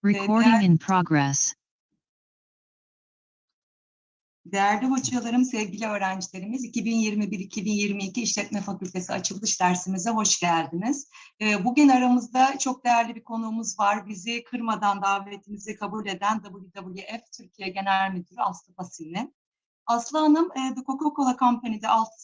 Recording in progress. Değerli hocalarım, sevgili öğrencilerimiz, 2021-2022 İşletme Fakültesi açılış dersimize hoş geldiniz. Bugün aramızda çok değerli bir konuğumuz var. Bizi kırmadan davetimizi kabul eden WWF Türkiye Genel Müdürü Aslı Pasilli. Aslı Hanım, The Coca-Cola Company'de 6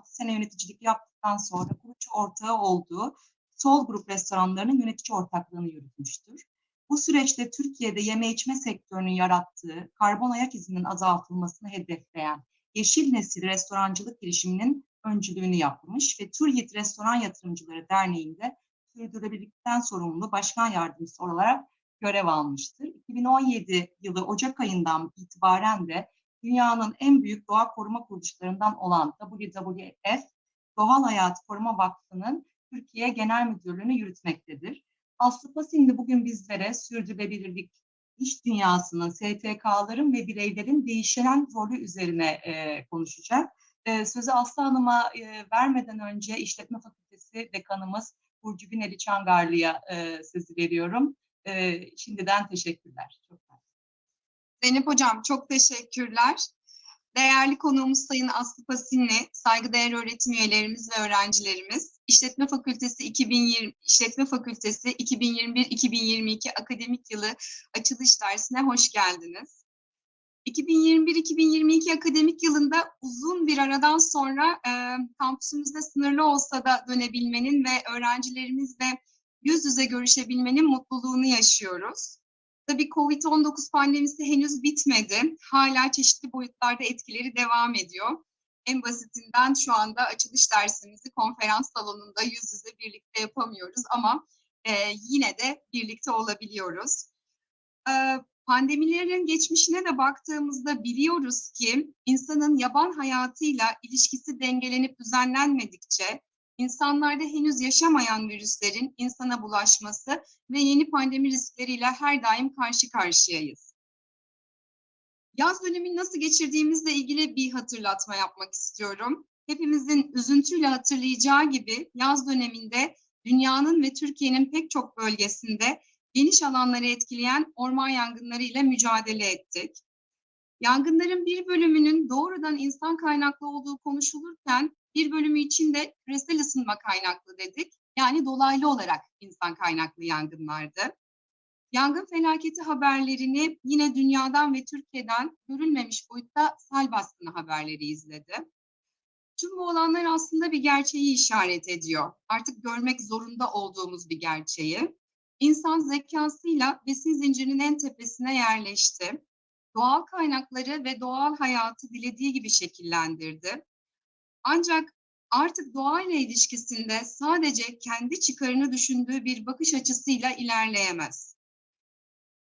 sene yöneticilik yaptıktan sonra kurucu ortağı olduğu Sol Grup restoranlarının yönetici ortaklığını yürütmüştür. Bu süreçte Türkiye'de yeme içme sektörünün yarattığı karbon ayak izinin azaltılmasını hedefleyen Yeşil Nesil Restorancılık girişiminin öncülüğünü yapmış ve TÜRYİT Restoran Yatırımcıları Derneği'nde sürdürülebilirlikten sorumlu başkan yardımcısı olarak görev almıştır. 2017 yılı Ocak ayından itibaren de dünyanın en büyük doğa koruma kuruluşlarından olan WWF Doğal Hayat Koruma Vakfı'nın Türkiye Genel Müdürlüğü'nü yürütmektedir. Aslı Pasilli bugün bizlere sürdürülebilirlik, iş dünyasının, STK'ların ve bireylerin değişen rolü üzerine konuşacak. Sözü Aslı Hanım'a vermeden önce İşletme Fakültesi Dekanımız Burcu Güneli Çangarlı'ya sözü veriyorum. Şimdiden teşekkürler. Çok Zeynep Hocam çok teşekkürler. Değerli konuğumuz Sayın Aslı Pasilli, saygıdeğer öğretim üyelerimiz ve öğrencilerimiz, İşletme Fakültesi 2021-2022 akademik yılı açılış dersine hoş geldiniz. 2021-2022 akademik yılında uzun bir aradan sonra kampüsümüzde sınırlı olsa da dönebilmenin ve öğrencilerimizle yüz yüze görüşebilmenin mutluluğunu yaşıyoruz. Tabii Covid-19 pandemisi henüz bitmedi. Hala çeşitli boyutlarda etkileri devam ediyor. En basitinden şu anda açılış dersimizi konferans salonunda yüz yüze birlikte yapamıyoruz ama yine de birlikte olabiliyoruz. Pandemilerin geçmişine de baktığımızda biliyoruz ki insanın yaban hayatıyla ilişkisi dengelenip düzenlenmedikçe İnsanlarda henüz yaşamayan virüslerin insana bulaşması ve yeni pandemi riskleriyle her daim karşı karşıyayız. Yaz dönemini nasıl geçirdiğimizle ilgili bir hatırlatma yapmak istiyorum. Hepimizin üzüntüyle hatırlayacağı gibi yaz döneminde dünyanın ve Türkiye'nin pek çok bölgesinde geniş alanları etkileyen orman yangınları ile mücadele ettik. Yangınların bir bölümünün doğrudan insan kaynaklı olduğu konuşulurken bir bölümü için de küresel ısınma kaynaklı dedik. Yani dolaylı olarak insan kaynaklı yangınlardı. Yangın felaketi haberlerini yine dünyadan ve Türkiye'den görülmemiş boyutta sel baskını haberleri izledi. Tüm bu olanlar aslında bir gerçeği işaret ediyor. Artık görmek zorunda olduğumuz bir gerçeği. İnsan zekasıyla besin zincirinin en tepesine yerleşti. Doğal kaynakları ve doğal hayatı dilediği gibi şekillendirdi. Ancak artık doğayla ilişkisinde sadece kendi çıkarını düşündüğü bir bakış açısıyla ilerleyemez.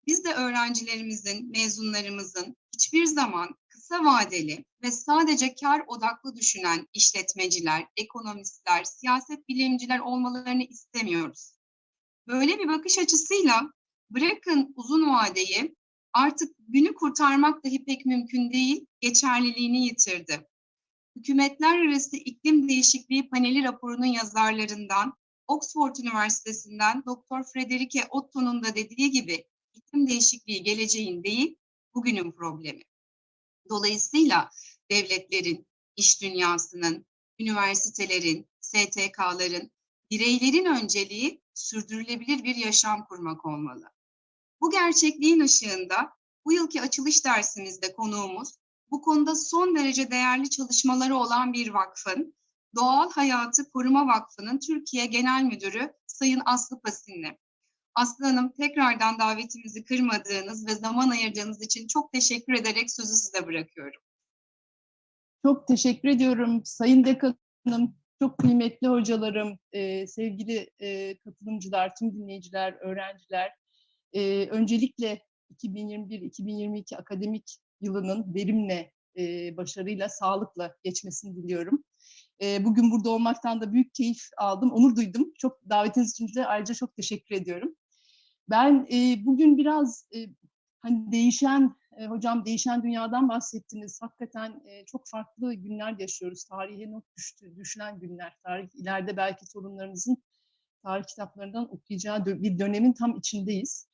Biz de öğrencilerimizin, mezunlarımızın hiçbir zaman kısa vadeli ve sadece kar odaklı düşünen işletmeciler, ekonomistler, siyaset bilimciler olmalarını istemiyoruz. Böyle bir bakış açısıyla bırakın uzun vadeyi, artık günü kurtarmak dahi pek mümkün değil, geçerliliğini yitirdi. Hükümetler Arası İklim Değişikliği Paneli raporunun yazarlarından, Oxford Üniversitesi'nden Dr. Frederike Otto'nun da dediği gibi iklim değişikliği geleceğin değil, bugünün problemi. Dolayısıyla devletlerin, iş dünyasının, üniversitelerin, STK'ların, bireylerin önceliği sürdürülebilir bir yaşam kurmak olmalı. Bu gerçekliğin ışığında bu yılki açılış dersimizde konuğumuz bu konuda son derece değerli çalışmaları olan bir vakfın, Doğal Hayatı Koruma Vakfı'nın Türkiye Genel Müdürü Sayın Aslı Pasilli. Aslı Hanım, tekrardan davetimizi kırmadığınız ve zaman ayırdığınız için çok teşekkür ederek sözü size bırakıyorum. Çok teşekkür ediyorum Sayın Dekanım, çok kıymetli hocalarım, sevgili katılımcılar, tüm dinleyiciler, öğrenciler. Öncelikle 2021-2022 akademik yılının verimle, başarıyla, sağlıkla geçmesini diliyorum. Bugün burada olmaktan da büyük keyif aldım, onur duydum. Çok davetiniz için de ayrıca çok teşekkür ediyorum. Ben bugün biraz hani hocam değişen dünyadan bahsettiniz. Hakikaten çok farklı günler yaşıyoruz. Tarihe not düşen günler. Tarih ileride belki torunlarınızın tarih kitaplarından okuyacağı bir dönemin tam içindeyiz.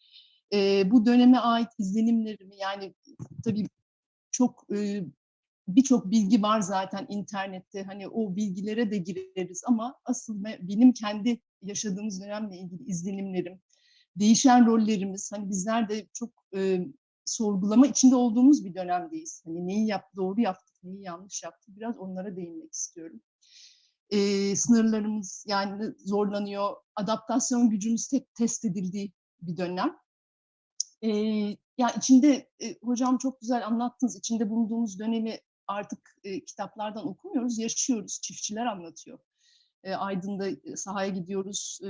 Bu döneme ait izlenimlerimi, yani tabii çok birçok bilgi var zaten internette. Hani o bilgilere de gireriz ama asıl benim kendi yaşadığımız dönemle ilgili izlenimlerim, değişen rollerimiz, hani bizler de çok sorgulama içinde olduğumuz bir dönemdeyiz. Hani neyi doğru yaptık, neyi yanlış yaptık, biraz onlara değinmek istiyorum. Sınırlarımız yani zorlanıyor, adaptasyon gücümüz test edildiği bir dönem. Ya içinde hocam çok güzel anlattınız. İçinde bulunduğumuz dönemi artık kitaplardan okumuyoruz, yaşıyoruz. Çiftçiler anlatıyor. Aydın'da sahaya gidiyoruz.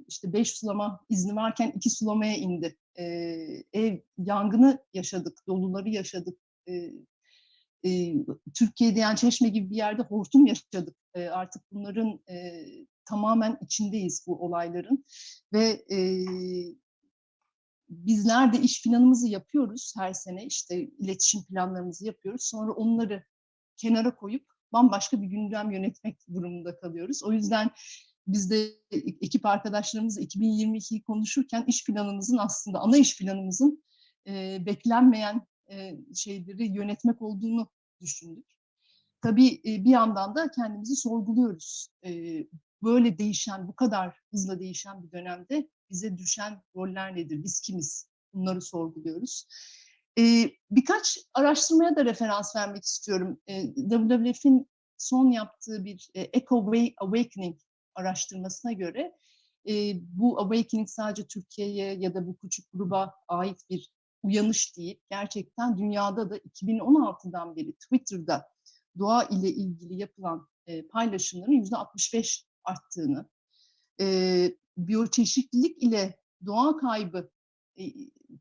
İşte 5 sulama izni varken 2 sulamaya indi. Ev yangını yaşadık, doluları yaşadık. Türkiye'de yani Çeşme gibi bir yerde hortum yaşadık. Artık bunların tamamen içindeyiz bu olayların ve bizler de iş planımızı yapıyoruz her sene, işte iletişim planlarımızı yapıyoruz. Sonra onları kenara koyup bambaşka bir gündem yönetmek durumunda kalıyoruz. O yüzden biz de ekip arkadaşlarımızla 2022'yi konuşurken iş planımızın aslında ana iş planımızın beklenmeyen şeyleri yönetmek olduğunu düşündük. Tabii bir yandan da kendimizi sorguluyoruz. Böyle değişen, bu kadar hızla değişen bir dönemde bize düşen roller nedir? Biz kimiz? Bunları sorguluyoruz. Birkaç araştırmaya da referans vermek istiyorum. WWF'in son yaptığı bir Echo Awakening araştırmasına göre bu awakening sadece Türkiye'ye ya da bu küçük gruba ait bir uyanış değil. Gerçekten dünyada da 2016'dan beri Twitter'da doğa ile ilgili yapılan paylaşımların %65 arttığını, biyoçeşitlilik ile doğa kaybı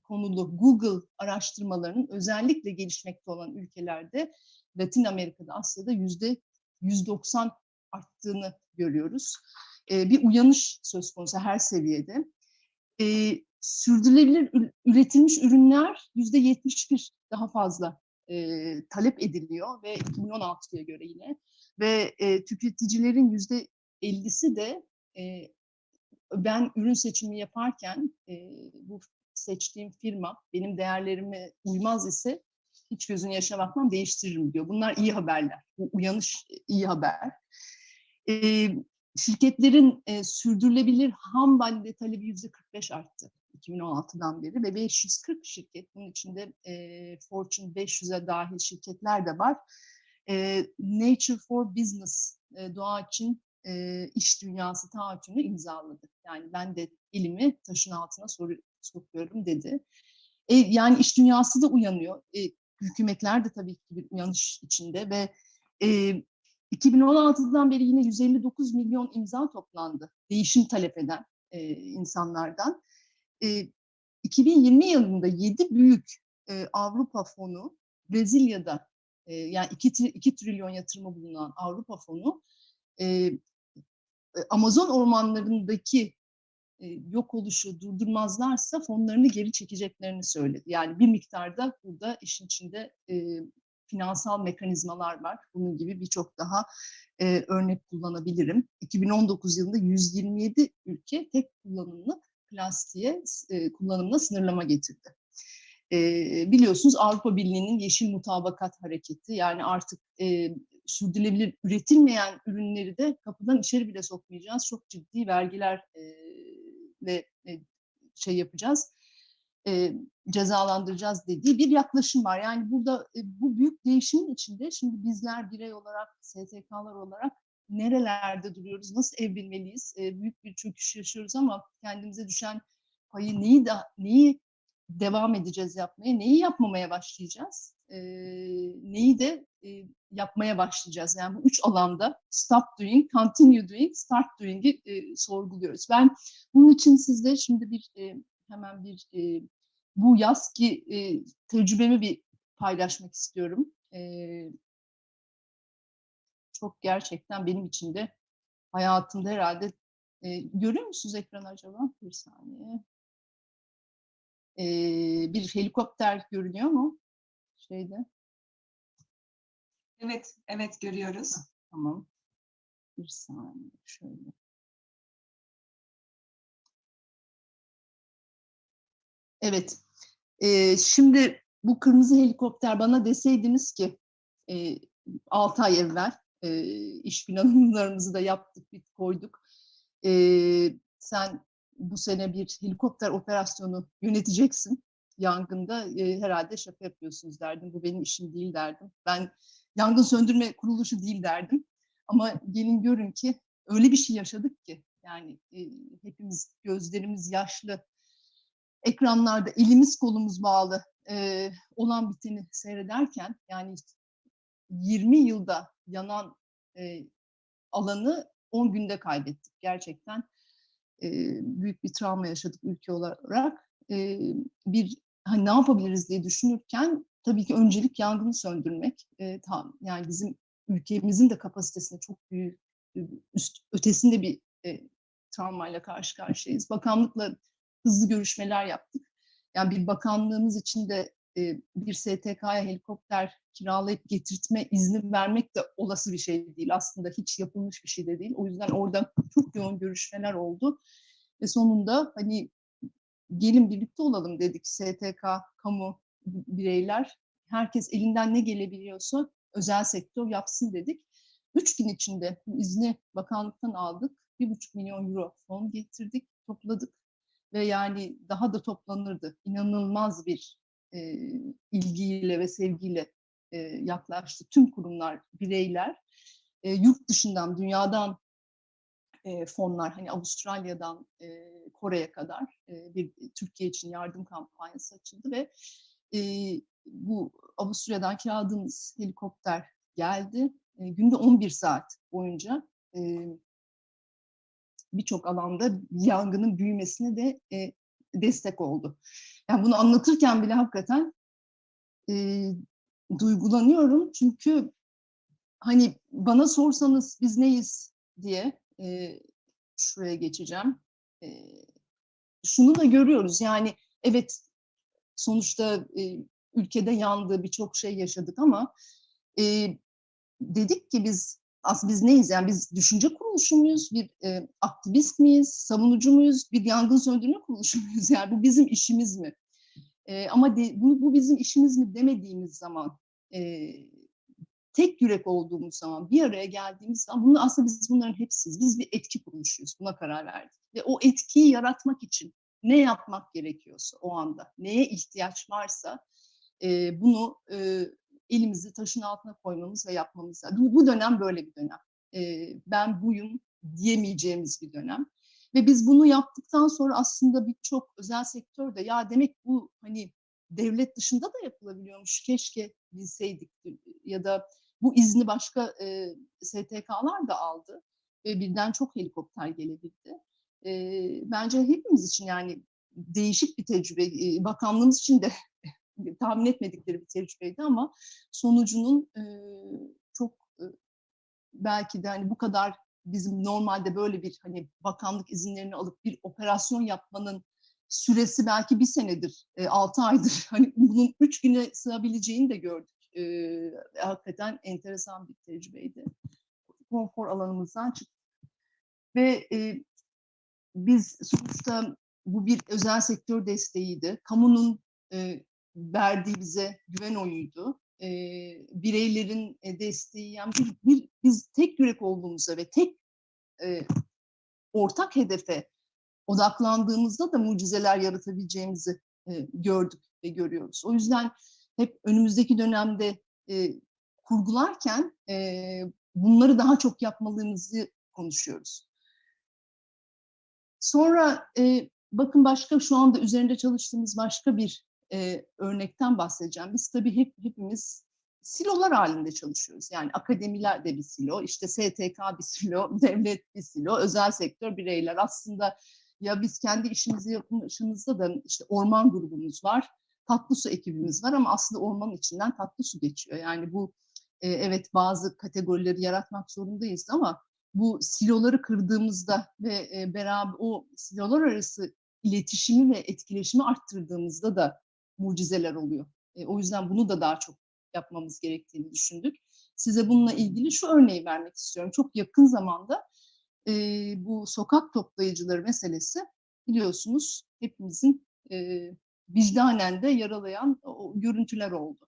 konulu Google araştırmalarının özellikle gelişmekte olan ülkelerde, Latin Amerika'da, Asya'da %190 arttığını görüyoruz. Bir uyanış söz konusu her seviyede. Sürdürülebilir üretilmiş ürünler %71 daha fazla talep ediliyor ve 2016'ya göre yine ve tüketicilerin %50'si de ben ürün seçimi yaparken bu seçtiğim firma benim değerlerime uymaz ise hiç gözünü yaşına bakmam, değiştiririm diyor. Bunlar iyi haberler. Bu uyanış iyi haber. Şirketlerin sürdürülebilir ham madde talebi %45 arttı 2016'dan beri ve 540 şirket, bunun içinde Fortune 500'e dahil şirketler de var. Nature for Business, doğa için iş dünyası taahhütünü imzaladı. Yani ben de elimi taşın altına sokuyorum dedi. Yani iş dünyası da uyanıyor. Hükümetler de tabii ki bir uyanış içinde ve 2016'dan beri yine 159 milyon imza toplandı. Değişim talep eden insanlardan. 2020 yılında 7 büyük Avrupa fonu, Brezilya'da yani 2 trilyon yatırımı bulunan Avrupa fonu, Amazon ormanlarındaki yok oluşu durdurmazlarsa fonlarını geri çekeceklerini söyledi. Yani bir miktarda burada işin içinde finansal mekanizmalar var. Bunun gibi birçok daha örnek kullanabilirim. 2019 yılında 127 ülke tek kullanımlı plastiğe kullanımına sınırlama getirdi. Biliyorsunuz Avrupa Birliği'nin Yeşil Mutabakat Hareketi, yani artık sürdürülebilir üretilmeyen ürünleri de kapıdan içeri bile sokmayacağız. Çok ciddi vergiler ve şey yapacağız, cezalandıracağız dediği bir yaklaşım var. Yani burada bu büyük değişimin içinde şimdi bizler birey olarak, STK'lar olarak nerelerde duruyoruz, nasıl evrilmeliyiz? Büyük bir çöküş yaşıyoruz ama kendimize düşen payı neyi devam edeceğiz yapmaya, neyi yapmamaya başlayacağız, neyi de yapmaya başlayacağız. Yani bu 3 alanda stop doing, continue doing, start doing'i sorguluyoruz. Ben bunun için sizle şimdi hemen bu yaz ki tecrübemi bir paylaşmak istiyorum. Çok gerçekten benim için de hayatımda herhalde görüyor musunuz ekranı acaba? Bir saniye. Bir helikopter görünüyor mu? Şeyde. Evet, evet görüyoruz. Tamam. Bir saniye şöyle. Evet. Şimdi bu kırmızı helikopter bana deseydiniz ki 6 ay evvel iş planlarımızı da yaptık, koyduk. Sen bu sene bir helikopter operasyonu yöneteceksin yangında. Herhalde şaka yapıyorsunuz derdim. Bu benim işim değil derdim. Ben yangın söndürme kuruluşu değil derdim. Ama gelin görün ki öyle bir şey yaşadık ki. Yani hepimiz gözlerimiz yaşlı, ekranlarda elimiz kolumuz bağlı olan biteni seyrederken, yani 20 yılda yanan alanı 10 günde kaybettik. Gerçekten büyük bir travma yaşadık ülke olarak. Bir hani ne yapabiliriz diye düşünürken tabii ki öncelik yangını söndürmek. Yani bizim ülkemizin de kapasitesine çok büyük, ötesinde bir travmayla karşı karşıyayız. Bakanlıkla hızlı görüşmeler yaptık. Yani bir bakanlığımız için de bir STK'ya helikopter kiralayıp getirtme izni vermek de olası bir şey değil. Aslında hiç yapılmış bir şey de değil. O yüzden orada çok yoğun görüşmeler oldu. Ve sonunda hani gelin birlikte olalım dedik, STK, kamu, bireyler. Herkes elinden ne gelebiliyorsa özel sektör yapsın dedik. 3 gün içinde bu izni bakanlıktan aldık. 1,5 milyon euro fon getirdik, topladık. Ve yani daha da toplanırdı. İnanılmaz bir ilgiyle ve sevgiyle yaklaştı tüm kurumlar, bireyler. Yurt dışından, dünyadan fonlar, hani Avustralya'dan Kore'ye kadar bir Türkiye için yardım kampanyası açıldı ve bu Avusturya'dan kiraladığımız helikopter geldi. Günde 11 saat boyunca birçok alanda yangının büyümesine de destek oldu. Yani bunu anlatırken bile hakikaten duygulanıyorum. Çünkü hani bana sorsanız biz neyiz diye şuraya geçeceğim. Şunu da görüyoruz, yani evet, sonuçta ülkede yandı, birçok şey yaşadık ama dedik ki aslında biz neyiz? Yani biz düşünce kuruluşu muyuz? Bir aktivist miyiz? Savunucu muyuz? Bir yangın söndürme kuruluşu muyuz? Yani bu bizim işimiz mi? Ama bu bizim işimiz mi demediğimiz zaman, tek yürek olduğumuz zaman, bir araya geldiğimiz zaman, aslında biz bunların hepsiyiz. Biz bir etki kuruluşuyuz. Buna karar verdik. Ve o etkiyi yaratmak için ne yapmak gerekiyorsa o anda, neye ihtiyaç varsa bunu elimizi taşın altına koymamız ve yapmamız lazım. Bu dönem böyle bir dönem. Ben buyum diyemeyeceğimiz bir dönem. Ve biz bunu yaptıktan sonra aslında birçok özel sektörde ya demek bu hani devlet dışında da yapılabiliyormuş, keşke bilseydik, ya da bu izni başka STK'lar da aldı ve birden çok helikopter gelebildi. Bence hepimiz için yani değişik bir tecrübe, bakanlığımız için de tahmin etmedikleri bir tecrübeydi ama sonucunun çok belki de hani bu kadar, bizim normalde böyle bir hani bakanlık izinlerini alıp bir operasyon yapmanın süresi belki 1 senedir, 6 aydır. Hani bunun 3 güne sığabileceğini de gördük. Hakikaten enteresan bir tecrübeydi. Konfor alanımızdan çıktık. Ve biz sonuçta bu bir özel sektör desteğiydi. Kamunun verdiği bize güven oyuydu. Bireylerin desteği, yani biz tek yürek olduğumuzda ve tek ortak hedefe odaklandığımızda da mucizeler yaratabileceğimizi gördük ve görüyoruz. O yüzden hep önümüzdeki dönemde kurgularken bunları daha çok yapmalıyımızı konuşuyoruz. Sonra bakın, başka şu anda üzerinde çalıştığımız başka bir örnekten bahsedeceğim. Biz tabii hepimiz silolar halinde çalışıyoruz. Yani akademiler de bir silo, işte STK bir silo, devlet bir silo, özel sektör, bireyler. Aslında ya biz kendi işimizi yapışımızda da işte orman grubumuz var, tatlı su ekibimiz var ama aslında ormanın içinden tatlı su geçiyor. Yani bu evet, bazı kategorileri yaratmak zorundayız ama bu siloları kırdığımızda ve beraber o silolar arası iletişimi ve etkileşimi arttırdığımızda da mucizeler oluyor. O yüzden bunu da daha çok yapmamız gerektiğini düşündük. Size bununla ilgili şu örneği vermek istiyorum. Çok yakın zamanda bu sokak toplayıcıları meselesi, biliyorsunuz, hepimizin vicdanen de yaralayan o görüntüler oldu.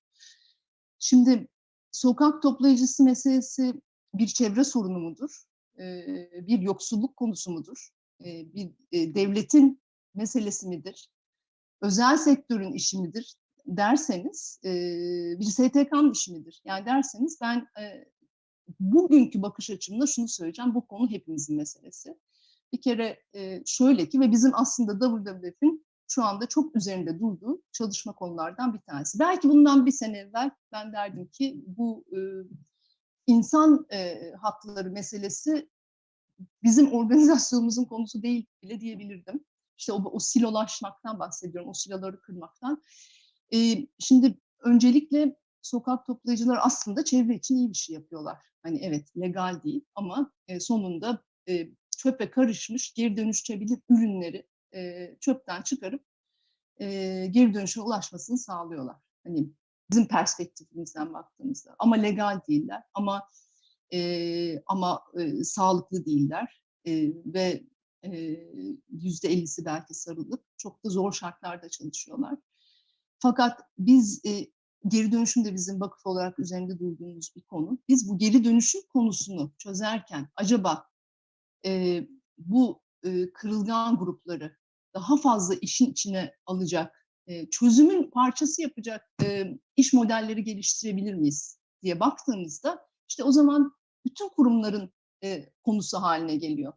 Şimdi sokak toplayıcısı meselesi bir çevre sorunu mudur? Bir yoksulluk konusu mudur? Bir devletin meselesi midir? Özel sektörün işi midir derseniz, bir STK'nın işi midir? Yani derseniz ben bugünkü bakış açımda şunu söyleyeceğim, bu konu hepimizin meselesi. Bir kere şöyle ki ve bizim aslında WWF'in şu anda çok üzerinde durduğu çalışma konulardan bir tanesi. Belki bundan bir sene evvel ben derdim ki bu insan hakları meselesi bizim organizasyonumuzun konusu değil bile diyebilirdim. İşte o silolaşmaktan bahsediyorum, o siloları kırmaktan. Şimdi öncelikle sokak toplayıcılar aslında çevre için iyi bir şey yapıyorlar. Hani evet legal değil ama sonunda çöpe karışmış geri dönüştürebilir ürünleri çöpten çıkarıp geri dönüşe ulaşmasını sağlıyorlar. Hani bizim perspektifimizden baktığımızda. Ama legal değiller, ama sağlıklı değiller ve %50'si belki sarılıp çok da zor şartlarda çalışıyorlar. Fakat biz geri dönüşüm de bizim vakıf olarak üzerinde durduğumuz bir konu. Biz bu geri dönüşüm konusunu çözerken acaba bu kırılgan grupları daha fazla işin içine alacak, çözümün parçası yapacak iş modelleri geliştirebilir miyiz diye baktığımızda işte o zaman bütün kurumların konusu haline geliyor.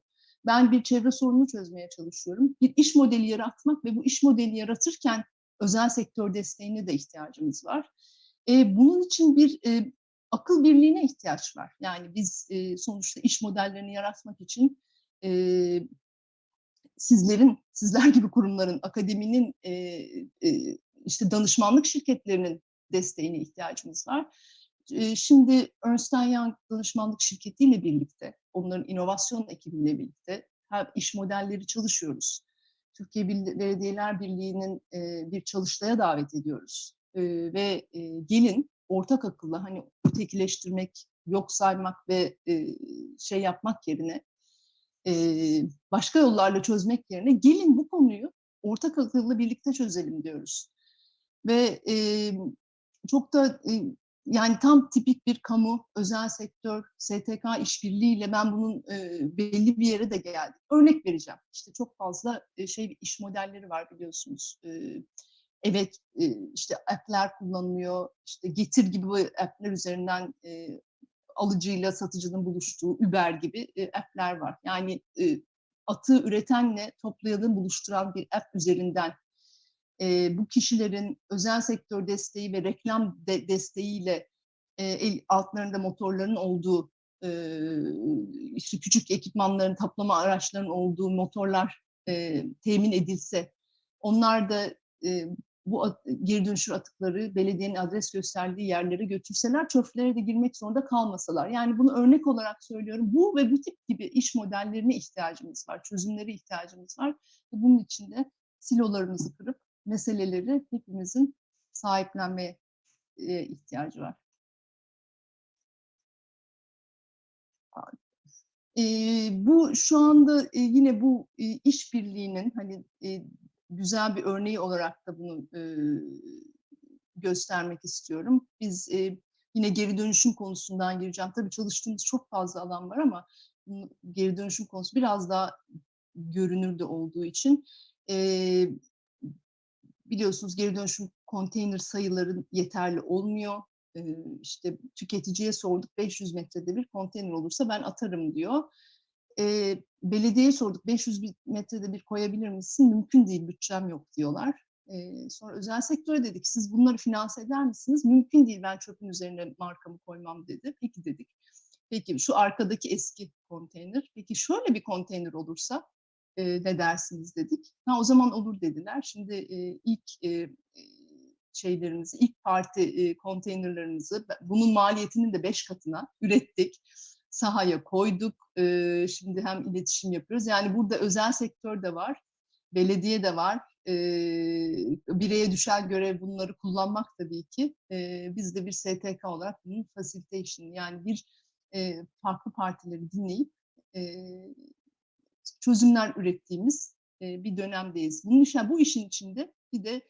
Ben bir çevre sorununu çözmeye çalışıyorum. Bir iş modeli yaratmak ve bu iş modeli yaratırken özel sektör desteğine de ihtiyacımız var. Bunun için bir akıl birliğine ihtiyaç var. Yani biz sonuçta iş modellerini yaratmak için sizler gibi kurumların, akademinin, işte danışmanlık şirketlerinin desteğine ihtiyacımız var. Şimdi Ernst Young danışmanlık şirketiyle birlikte, onların inovasyon ekibiyle birlikte iş modelleri çalışıyoruz. Türkiye Belediyeler Birliği'nin bir çalıştaya davet ediyoruz. Ve gelin ortak akılla hani ötekileştirmek, yok saymak ve şey yapmak yerine başka yollarla çözmek yerine gelin bu konuyu ortak akılla birlikte çözelim diyoruz. Ve çok da yani tam tipik bir kamu, özel sektör, STK işbirliğiyle ben bunun belli bir yere de geldim. Örnek vereceğim. İşte çok fazla iş modelleri var biliyorsunuz. Evet, işte app'ler kullanılıyor. İşte Getir gibi bu app'ler üzerinden alıcıyla satıcının buluştuğu Uber gibi app'ler var. Yani atığı üretenle toplayanı buluşturan bir app üzerinden bu kişilerin özel sektör desteği ve reklam desteğiyle altlarında motorların olduğu, işte küçük ekipmanların, toplama araçlarının olduğu motorlar temin edilse, onlar da bu geri dönüşür atıkları belediyenin adres gösterdiği yerlere götürseler, çöplere de girmek zorunda kalmasalar. Yani bunu örnek olarak söylüyorum. Bu ve bu tip gibi iş modellerine ihtiyacımız var, çözümlere ihtiyacımız var. Bunun için de silolarımızı kırıp meseleleri hepimizin sahiplenmeye ihtiyacı var. Bu şu anda yine bu işbirliğinin hani güzel bir örneği olarak da bunu göstermek istiyorum. Biz yine geri dönüşüm konusundan gireceğim. Tabii çalıştığımız çok fazla alan var ama geri dönüşüm konusu biraz daha görünür de olduğu için biliyorsunuz geri dönüşüm konteyner sayıları yeterli olmuyor. İşte tüketiciye sorduk 500 metrede bir konteyner olursa ben atarım diyor. Belediyeye sorduk 500 metrede bir koyabilir misin? Mümkün değil, bütçem yok diyorlar. Sonra özel sektöre dedik siz bunları finanse eder misiniz? Mümkün değil, ben çöpün üzerine markamı koymam dedi. Peki dedik. Peki şu arkadaki eski konteyner. Peki şöyle bir konteyner olursa ne dersiniz dedik. O zaman olur dediler. Şimdi ilk ilk parti konteynerlarımızı bunun maliyetinin de 5 katına ürettik. Sahaya koyduk. Şimdi hem iletişim yapıyoruz. Yani burada özel sektör de var. Belediye de var. Bireye düşen görev bunları kullanmak tabii ki. Biz de bir STK olarak bunun facilitation yani bir farklı partileri dinleyip çözümler ürettiğimiz bir dönemdeyiz. Bu işin içinde bir de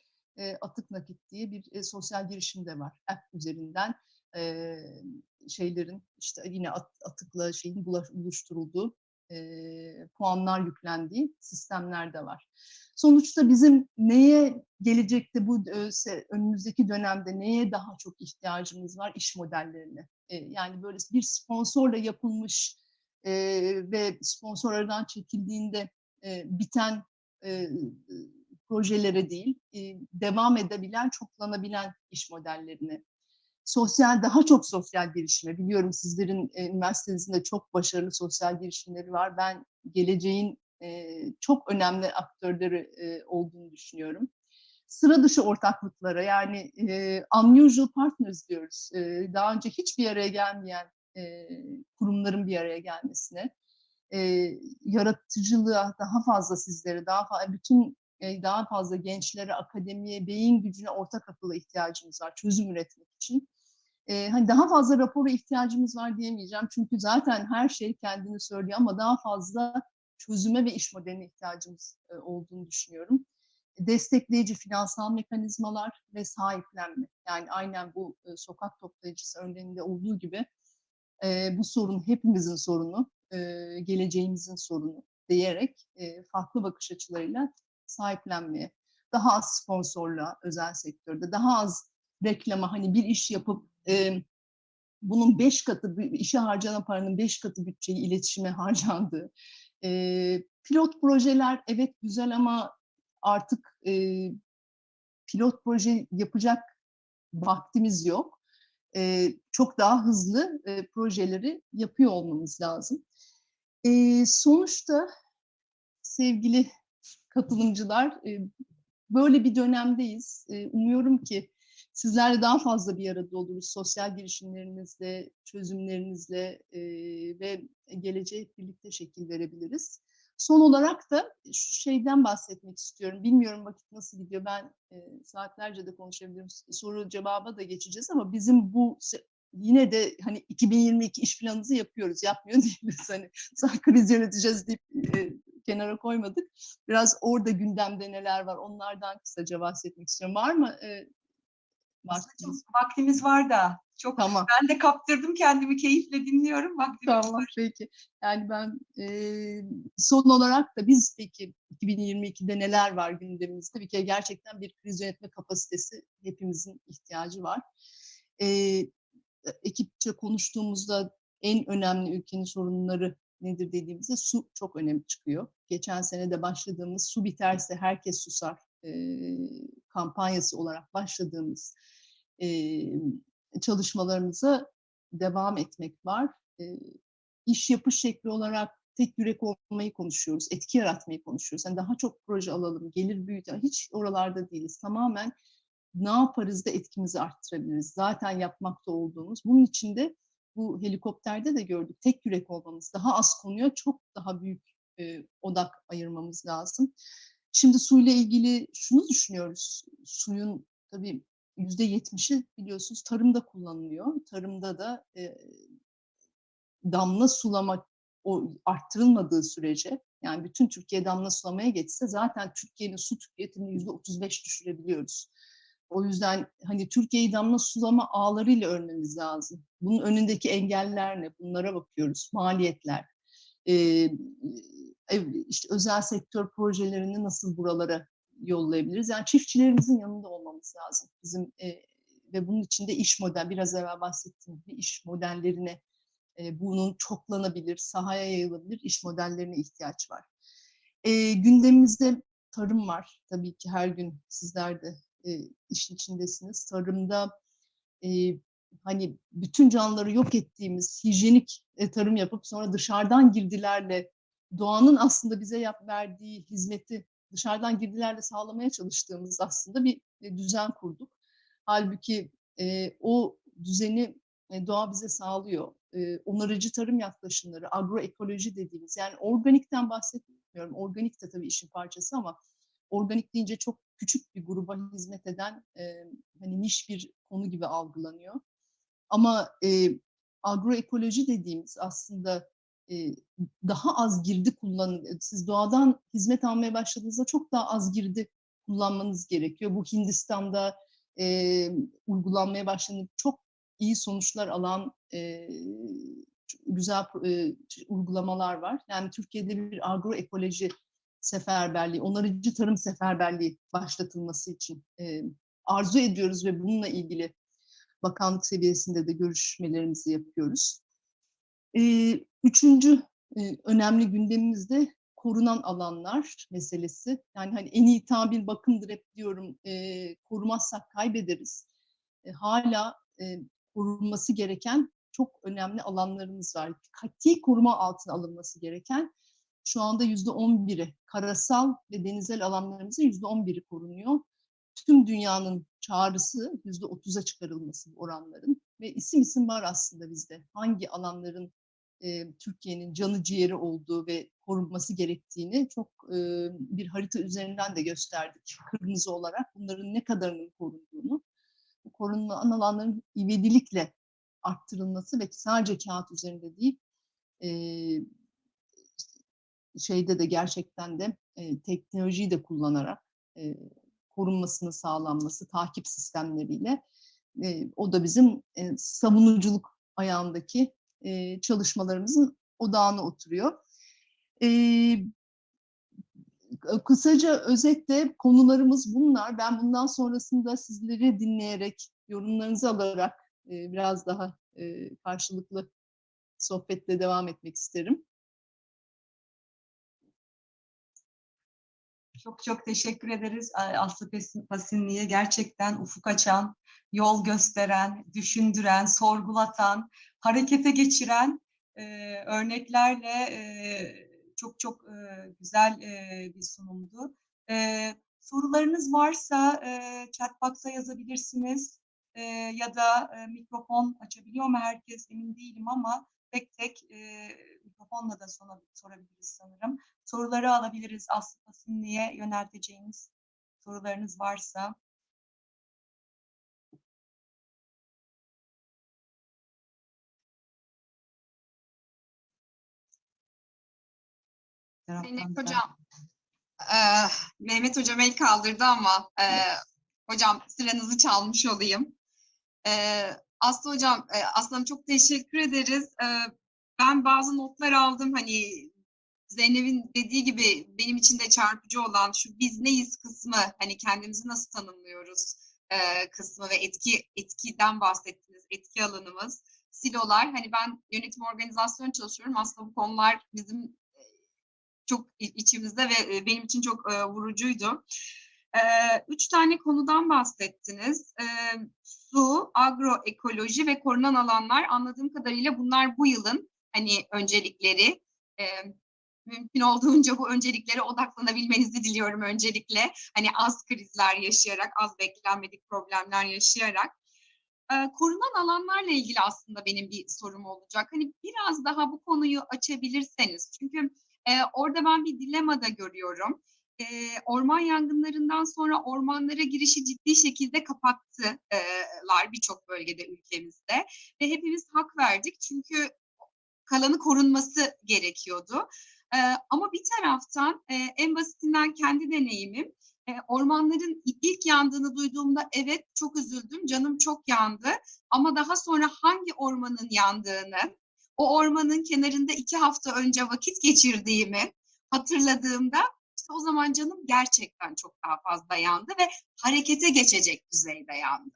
Atık Nakit diye bir sosyal girişim de var. App üzerinden şeylerin işte yine atıkla şeyin buluşturulduğu, puanlar yüklendiği sistemler de var. Sonuçta bizim neye gelecekte bu önümüzdeki dönemde neye daha çok ihtiyacımız var? İş modellerine. Yani böyle bir sponsorla yapılmış ve sponsorlardan çekildiğinde biten projelere değil, devam edebilen, çoklanabilen iş modellerine. Daha çok sosyal girişime. Biliyorum sizlerin üniversitenizin de çok başarılı sosyal girişimleri var. Ben geleceğin çok önemli aktörleri olduğunu düşünüyorum. Sıra dışı ortaklıklara, yani unusual partners diyoruz. Daha önce hiçbir araya gelmeyen kurumların bir araya gelmesine, yaratıcılığa daha fazla sizlere, daha fazla gençlere, akademiye, beyin gücüne, ortak akılla ihtiyacımız var çözüm üretmek için. Hani daha fazla rapora ihtiyacımız var diyemeyeceğim. Çünkü zaten her şey kendini söylüyor ama daha fazla çözüme ve iş modeline ihtiyacımız olduğunu düşünüyorum. Destekleyici finansal mekanizmalar ve sahiplenme. Yani aynen bu sokak toplayıcısı örneğinde olduğu gibi bu sorun hepimizin sorunu, geleceğimizin sorunu diyerek farklı bakış açılarıyla sahiplenmeye. Daha az sponsorla özel sektörde, daha az reklama, hani bir iş yapıp bunun 5 katı, işe harcanan paranın 5 katı bütçeyi iletişime harcandığı. Pilot projeler evet güzel ama artık pilot proje yapacak vaktimiz yok. Çok daha hızlı projeleri yapıyor olmamız lazım. Sonuçta sevgili katılımcılar, böyle bir dönemdeyiz. Umuyorum ki sizlerle daha fazla bir arada oluruz. Sosyal girişimlerinizle, çözümlerinizle ve geleceğe hep birlikte şekil verebiliriz. Son olarak da şu şeyden bahsetmek istiyorum. Bilmiyorum vakit nasıl gidiyor. Ben saatlerce de konuşabilirim. Soru cevaba da geçeceğiz ama bizim bu yine de hani 2022 iş planımızı yapıyoruz. Yapmıyor değiliz. Hani kriz yöneteceğiz deyip kenara koymadık. Biraz orada gündemde neler var onlardan kısaca bahsetmek istiyorum. Var mı vaktiniz? Vaktimiz var da çok. Tamam. Ben de kaptırdım kendimi, keyifle dinliyorum. Vaktimiz Tamam var. peki. Yani ben son olarak da biz peki 2022'de neler var gündemimizde? Bir kere gerçekten bir kriz yönetme kapasitesi hepimizin ihtiyacı var. Ekipçe konuştuğumuzda en önemli ülkenin sorunları nedir dediğimizde su çok önemli çıkıyor. Geçen sene de başladığımız su biterse herkes susar kampanyası olarak başladığımız çalışmalarımıza devam etmek var. İş yapış şekli olarak tek yürek olmayı konuşuyoruz, etki yaratmayı konuşuyoruz. Yani daha çok proje alalım, gelir büyütelim. Hiç oralarda değiliz. Tamamen ne yaparız da etkimizi arttırabiliriz? Zaten yapmakta olduğumuz. Bunun için de bu helikopterde de gördük. Tek yürek olmamız, daha az konuya çok daha büyük odak ayırmamız lazım. Şimdi suyla ilgili şunu düşünüyoruz. Suyun tabii %70'i biliyorsunuz tarımda kullanılıyor. Tarımda da damla sulama arttırılmadığı sürece, yani bütün Türkiye damla sulamaya geçse zaten Türkiye'nin su tüketimini %35 düşürebiliyoruz. O yüzden hani Türkiye'yi damla sulama ağlarıyla örmemiz lazım. Bunun önündeki engeller ne? Bunlara bakıyoruz. Maliyetler. İşte özel sektör projelerini nasıl buralara yollayabiliriz? Yani çiftçilerimizin yanında olmamız lazım. Bizim ve bunun için de iş model, biraz evvel bahsettiğim gibi iş modellerine, bunun çoklanabilir, sahaya yayılabilir iş modellerine ihtiyaç var. Gündemimizde tarım var. Tabii ki her gün sizler de işin içindesiniz. Tarımda hani bütün canlıları yok ettiğimiz hijyenik tarım yapıp sonra dışarıdan girdilerle doğanın aslında bize verdiği hizmeti dışarıdan girdilerle sağlamaya çalıştığımız aslında bir düzen kurduk. Halbuki o düzeni doğa bize sağlıyor. Onarıcı tarım yaklaşımları, agroekoloji dediğimiz, yani organikten bahsetmiyorum. Organik de tabii işin parçası ama organik deyince çok küçük bir gruba hizmet eden hani niş bir konu gibi algılanıyor. Ama agroekoloji dediğimiz aslında daha az girdi kullanın. Siz doğadan hizmet almaya başladığınızda çok daha az girdi kullanmanız gerekiyor. Bu Hindistan'da uygulanmaya başlanıp çok iyi sonuçlar alan güzel uygulamalar var. Yani Türkiye'de bir agroekoloji seferberliği, onarıcı tarım seferberliği başlatılması için arzu ediyoruz ve bununla ilgili bakanlık seviyesinde de görüşmelerimizi yapıyoruz. Üçüncü önemli gündemimizde korunan alanlar meselesi. Yani hani en iyi tabir bakımdır hep diyorum, korumazsak kaybederiz. Hala korunması gereken çok önemli alanlarımız var. Kati koruma altına alınması gereken şu anda %11'i, karasal ve denizel alanlarımızın %11'i korunuyor. Tüm dünyanın çağrısı %30'a çıkarılması bu oranların ve isim isim var aslında bizde. Hangi alanların Türkiye'nin canı ciğeri olduğu ve korunması gerektiğini çok bir harita üzerinden de gösterdik kırmızı olarak. Bunların ne kadarının korunduğunu, korunan alanların ivedilikle arttırılması ve sadece kağıt üzerinde değil, şeyde de gerçekten de teknolojiyi de kullanarak korunmasının sağlanması, takip sistemleriyle o da bizim savunuculuk ayağındaki çalışmalarımızın odağına oturuyor. Kısaca özetle konularımız bunlar. Ben bundan sonrasında sizleri dinleyerek, yorumlarınızı alarak biraz daha karşılıklı sohbetle devam etmek isterim. Çok çok teşekkür ederiz Aslı Pasinli'ye. Gerçekten ufuk açan, yol gösteren, düşündüren, sorgulatan, harekete geçiren örneklerle çok çok güzel bir sunumdu. Sorularınız varsa chatbox'a yazabilirsiniz ya da mikrofon açabiliyor mu herkes emin değilim ama tek tek mikrofonla da sorabiliriz sanırım. Soruları alabiliriz Aslı Pasinli'ye yönelteceğiniz sorularınız varsa. Zeynep Hocam, Mehmet Hocam el kaldırdı ama hocam sıranızı çalmış olayım. Aslı Hocam, Aslı Hanım çok teşekkür ederiz. Ben bazı notlar aldım. Hani Zeynep'in dediği gibi benim için de çarpıcı olan şu biz neyiz kısmı, hani kendimizi nasıl tanımlıyoruz kısmı ve etkiden bahsettiniz. Etki alanımız, silolar. Hani ben yönetim organizasyon çalışıyorum. Aslında bu konular bizim çok içimizde ve benim için çok vurucuydu. 3 tane konudan bahsettiniz. Su, agroekoloji ve korunan alanlar. Anladığım kadarıyla bunlar bu yılın hani öncelikleri. Mümkün olduğunca bu önceliklere odaklanabilmenizi diliyorum öncelikle. Hani az krizler yaşayarak, az beklenmedik problemler yaşayarak. Korunan alanlarla ilgili aslında benim bir sorum olacak. Hani biraz daha bu konuyu açabilirseniz. Çünkü orada ben bir dilema da görüyorum. Orman yangınlarından sonra ormanlara girişi ciddi şekilde kapattılar birçok bölgede ülkemizde. Ve hepimiz hak verdik çünkü kalanı korunması gerekiyordu. Ama bir taraftan en basitinden kendi deneyimim, ormanların ilk yandığını duyduğumda evet çok üzüldüm, canım çok yandı. Ama daha sonra hangi ormanın yandığını, o ormanın kenarında 2 hafta önce vakit geçirdiğimi hatırladığımda işte o zaman canım gerçekten çok daha fazla yandı ve harekete geçecek düzeyde yandı.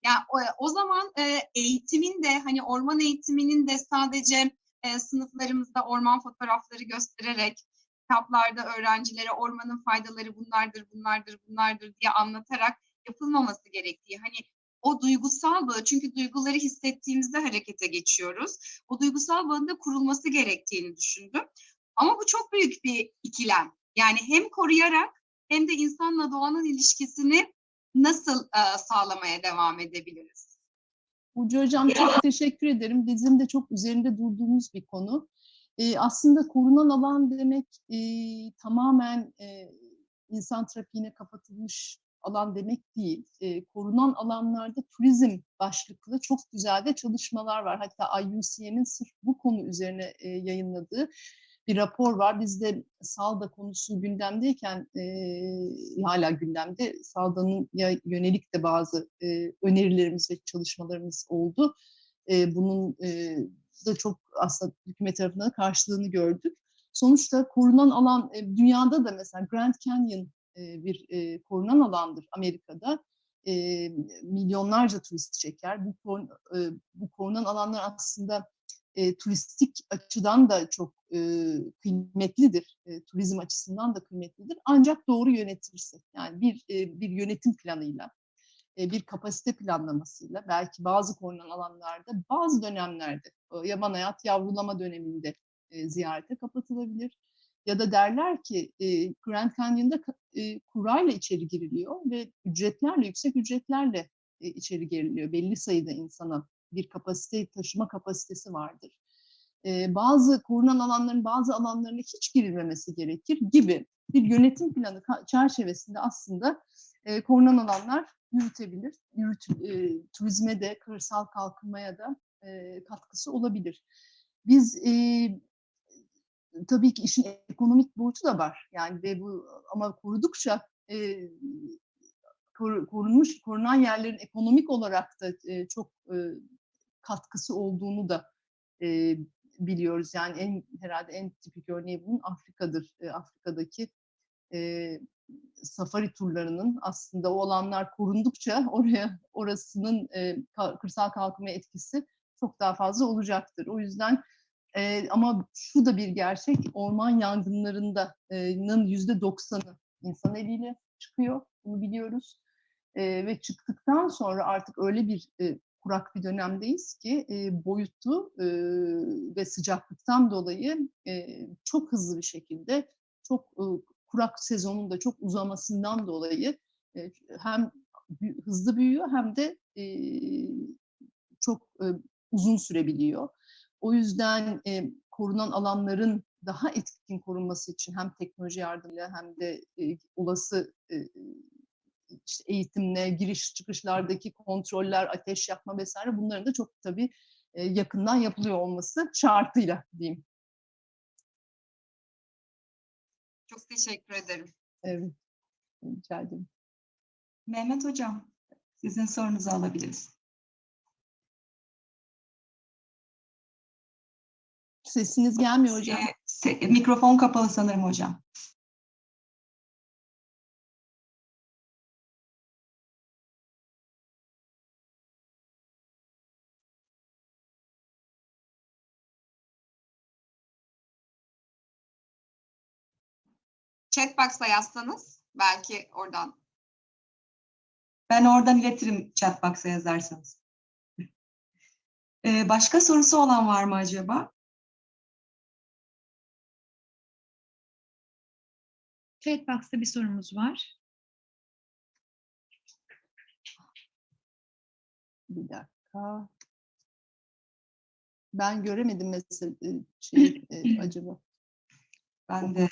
Yani o zaman eğitimin de hani orman eğitiminin de sadece sınıflarımızda orman fotoğrafları göstererek kitaplarda öğrencilere ormanın faydaları bunlardır, bunlardır, bunlardır diye anlatarak yapılmaması gerektiği. Hani o duygusal bağı, çünkü duyguları hissettiğimizde harekete geçiyoruz. O duygusal bağın da kurulması gerektiğini düşündüm. Ama bu çok büyük bir ikilem. Yani hem koruyarak hem de insanla doğanın ilişkisini nasıl sağlamaya devam edebiliriz? Burcu Hocam çok teşekkür ederim. Bizim de çok üzerinde durduğumuz bir konu. Aslında korunan alan demek tamamen insan trafiğine kapatılmış alan demek değil. Korunan alanlarda turizm başlıklı çok güzel de çalışmalar var. Hatta IUCN'in sırf bu konu üzerine yayınladığı bir rapor var. Bizde SALDA konusu gündemdeyken hala gündemde. SALDA'nın yönelik de bazı önerilerimiz ve çalışmalarımız oldu. Bunun da çok aslında hükümet tarafından karşılığını gördük. Sonuçta korunan alan, dünyada da mesela Grand Canyon bir korunan alandır Amerika'da. Milyonlarca turist çeker. Bu korunan alanlar aslında turistik açıdan da çok kıymetlidir. Turizm açısından da kıymetlidir. Ancak doğru yönetilirse, yani bir yönetim planıyla, bir kapasite planlamasıyla, belki bazı korunan alanlarda, bazı dönemlerde, yaban hayat yavrulama döneminde ziyarete kapatılabilir. Ya da derler ki Grand Canyon'da kurayla içeri giriliyor ve ücretlerle, yüksek ücretlerle içeri giriliyor. Belli sayıda insana bir kapasite, taşıma kapasitesi vardır. Bazı korunan alanların bazı alanlarına hiç girilmemesi gerekir gibi bir yönetim planı çerçevesinde aslında korunan alanlar yürütebilir. Turizme de, kırsal kalkınmaya da katkısı olabilir. Biz tabii ki işin ekonomik boyutu da var. Yani ve bu ama korudukça korunan yerlerin ekonomik olarak da çok katkısı olduğunu da biliyoruz. Yani herhalde en tipik örneği bunun Afrika'dır. Afrika'daki safari turlarının aslında o alanlar korundukça orasının kırsal kalkınma etkisi çok daha fazla olacaktır. O yüzden ama şu da bir gerçek, orman yangınlarının %90'ı insan eliyle çıkıyor, bunu biliyoruz. Ve çıktıktan sonra artık öyle bir kurak bir dönemdeyiz ki boyutu ve sıcaklıktan dolayı çok hızlı bir şekilde, çok kurak sezonun da çok uzamasından dolayı hem hızlı büyüyor hem de çok uzun sürebiliyor. O yüzden korunan alanların daha etkin korunması için hem teknoloji yardımıyla hem de olası işte eğitimle, giriş çıkışlardaki kontroller, ateş yakma vesaire, bunların da çok tabii yakından yapılıyor olması şartıyla diyeyim. Çok teşekkür ederim. Evet, rica ederim. Mehmet Hocam, sizin sorunuzu alabiliriz. Sesiniz gelmiyor hocam. Mikrofon kapalı sanırım hocam. Chatbox'a yazsanız belki oradan. Ben oradan iletirim chatbox'a yazarsanız. Başka sorusu olan var mı acaba? Chatbox'ta bir sorumuz var. Bir dakika. Ben göremedim mesela acaba. Ben de.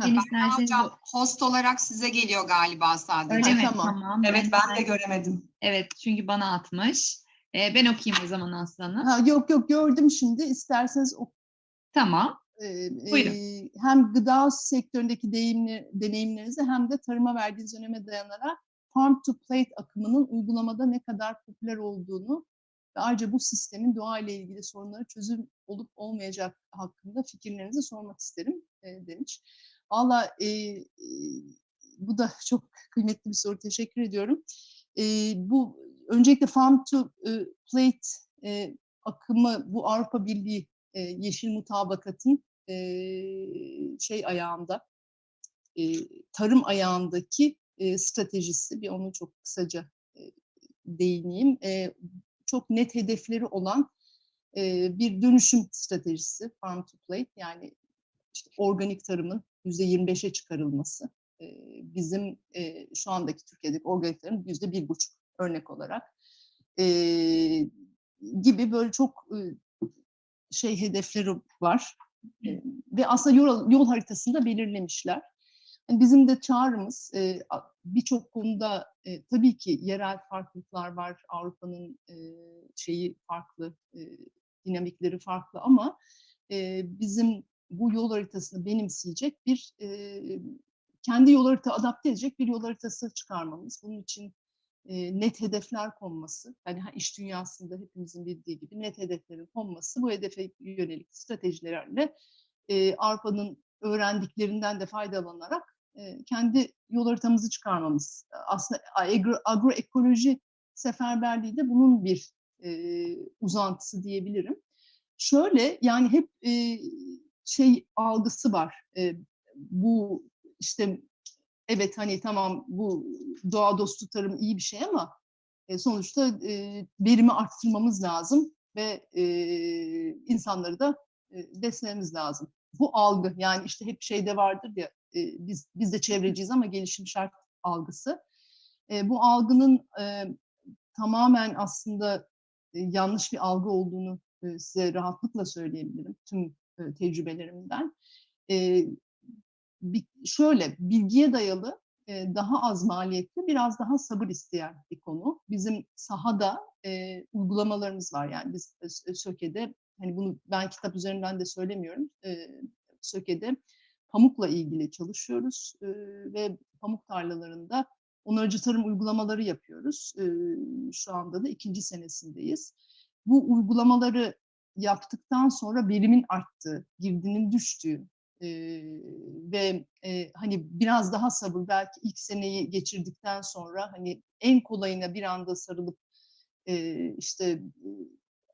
Deniz Berna derseniz Hocam host olarak size geliyor galiba sadece. öyle mi? Tamam. Tamam. Evet, ben de göremedim. Evet, çünkü bana atmış. Ben okuyayım o zaman Aslanım. Ha, yok gördüm şimdi. İsterseniz Tamam. Buyurun. hem gıda sektöründeki deneyimlerinizi hem de tarıma verdiğiniz öneme dayanarak Farm to Plate akımının uygulamada ne kadar popüler olduğunu ve ayrıca bu sistemin doğa ile ilgili sorunlara çözüm olup olmayacak hakkında fikirlerinizi sormak isterim demiş. Valla bu da çok kıymetli bir soru. Teşekkür ediyorum. Bu öncelikle Farm to Plate akımı, bu Avrupa Birliği Yeşil Mutabakat'ın ayağında, tarım ayağındaki stratejisi. Bir onu çok kısaca değineyim. Çok net hedefleri olan bir dönüşüm stratejisi Farm to Plate, yani işte organik tarımın %25'e çıkarılması. Bizim şu andaki Türkiye'deki organik tarımın %1,5 örnek olarak gibi böyle çok hedefleri var. Ve aslında yol haritasında belirlemişler. Yani bizim de çağrımız birçok konuda tabii ki yerel farklılıklar var. Avrupa'nın farklı, dinamikleri farklı ama bizim bu yol haritasını benimseyecek bir kendi yol adapte edecek bir yol haritası çıkarmamız. Bunun için net hedefler konması, yani iş dünyasında hepimizin bildiği gibi net hedeflerin konması, bu hedefe yönelik stratejilerle Avrupa'nın öğrendiklerinden de faydalanarak kendi yol haritamızı çıkarmamız. Aslında agroekoloji seferberliği de bunun bir uzantısı diyebilirim. Şöyle, yani hep şey algısı var. Bu işte evet, hani tamam, bu doğa dostu tarım iyi bir şey ama sonuçta verimi arttırmamız lazım ve insanları da beslememiz lazım. Bu algı, yani işte hep şeyde vardır ya, biz de çevreciyiz ama gelişim şart algısı. Bu algının tamamen aslında yanlış bir algı olduğunu size rahatlıkla söyleyebilirim tüm tecrübelerimden. Şöyle, bilgiye dayalı, daha az maliyetli, biraz daha sabır isteyen bir konu. Bizim sahada uygulamalarımız var. Yani biz Söke'de, hani bunu ben kitap üzerinden de söylemiyorum, Söke'de pamukla ilgili çalışıyoruz ve pamuk tarlalarında onarıcı tarım uygulamaları yapıyoruz. Şu anda da 2. senesindeyiz. Bu uygulamaları yaptıktan sonra verimin arttığı, girdinin düştüğü ve hani biraz daha sabır, belki ilk seneyi geçirdikten sonra hani en kolayına bir anda sarılıp işte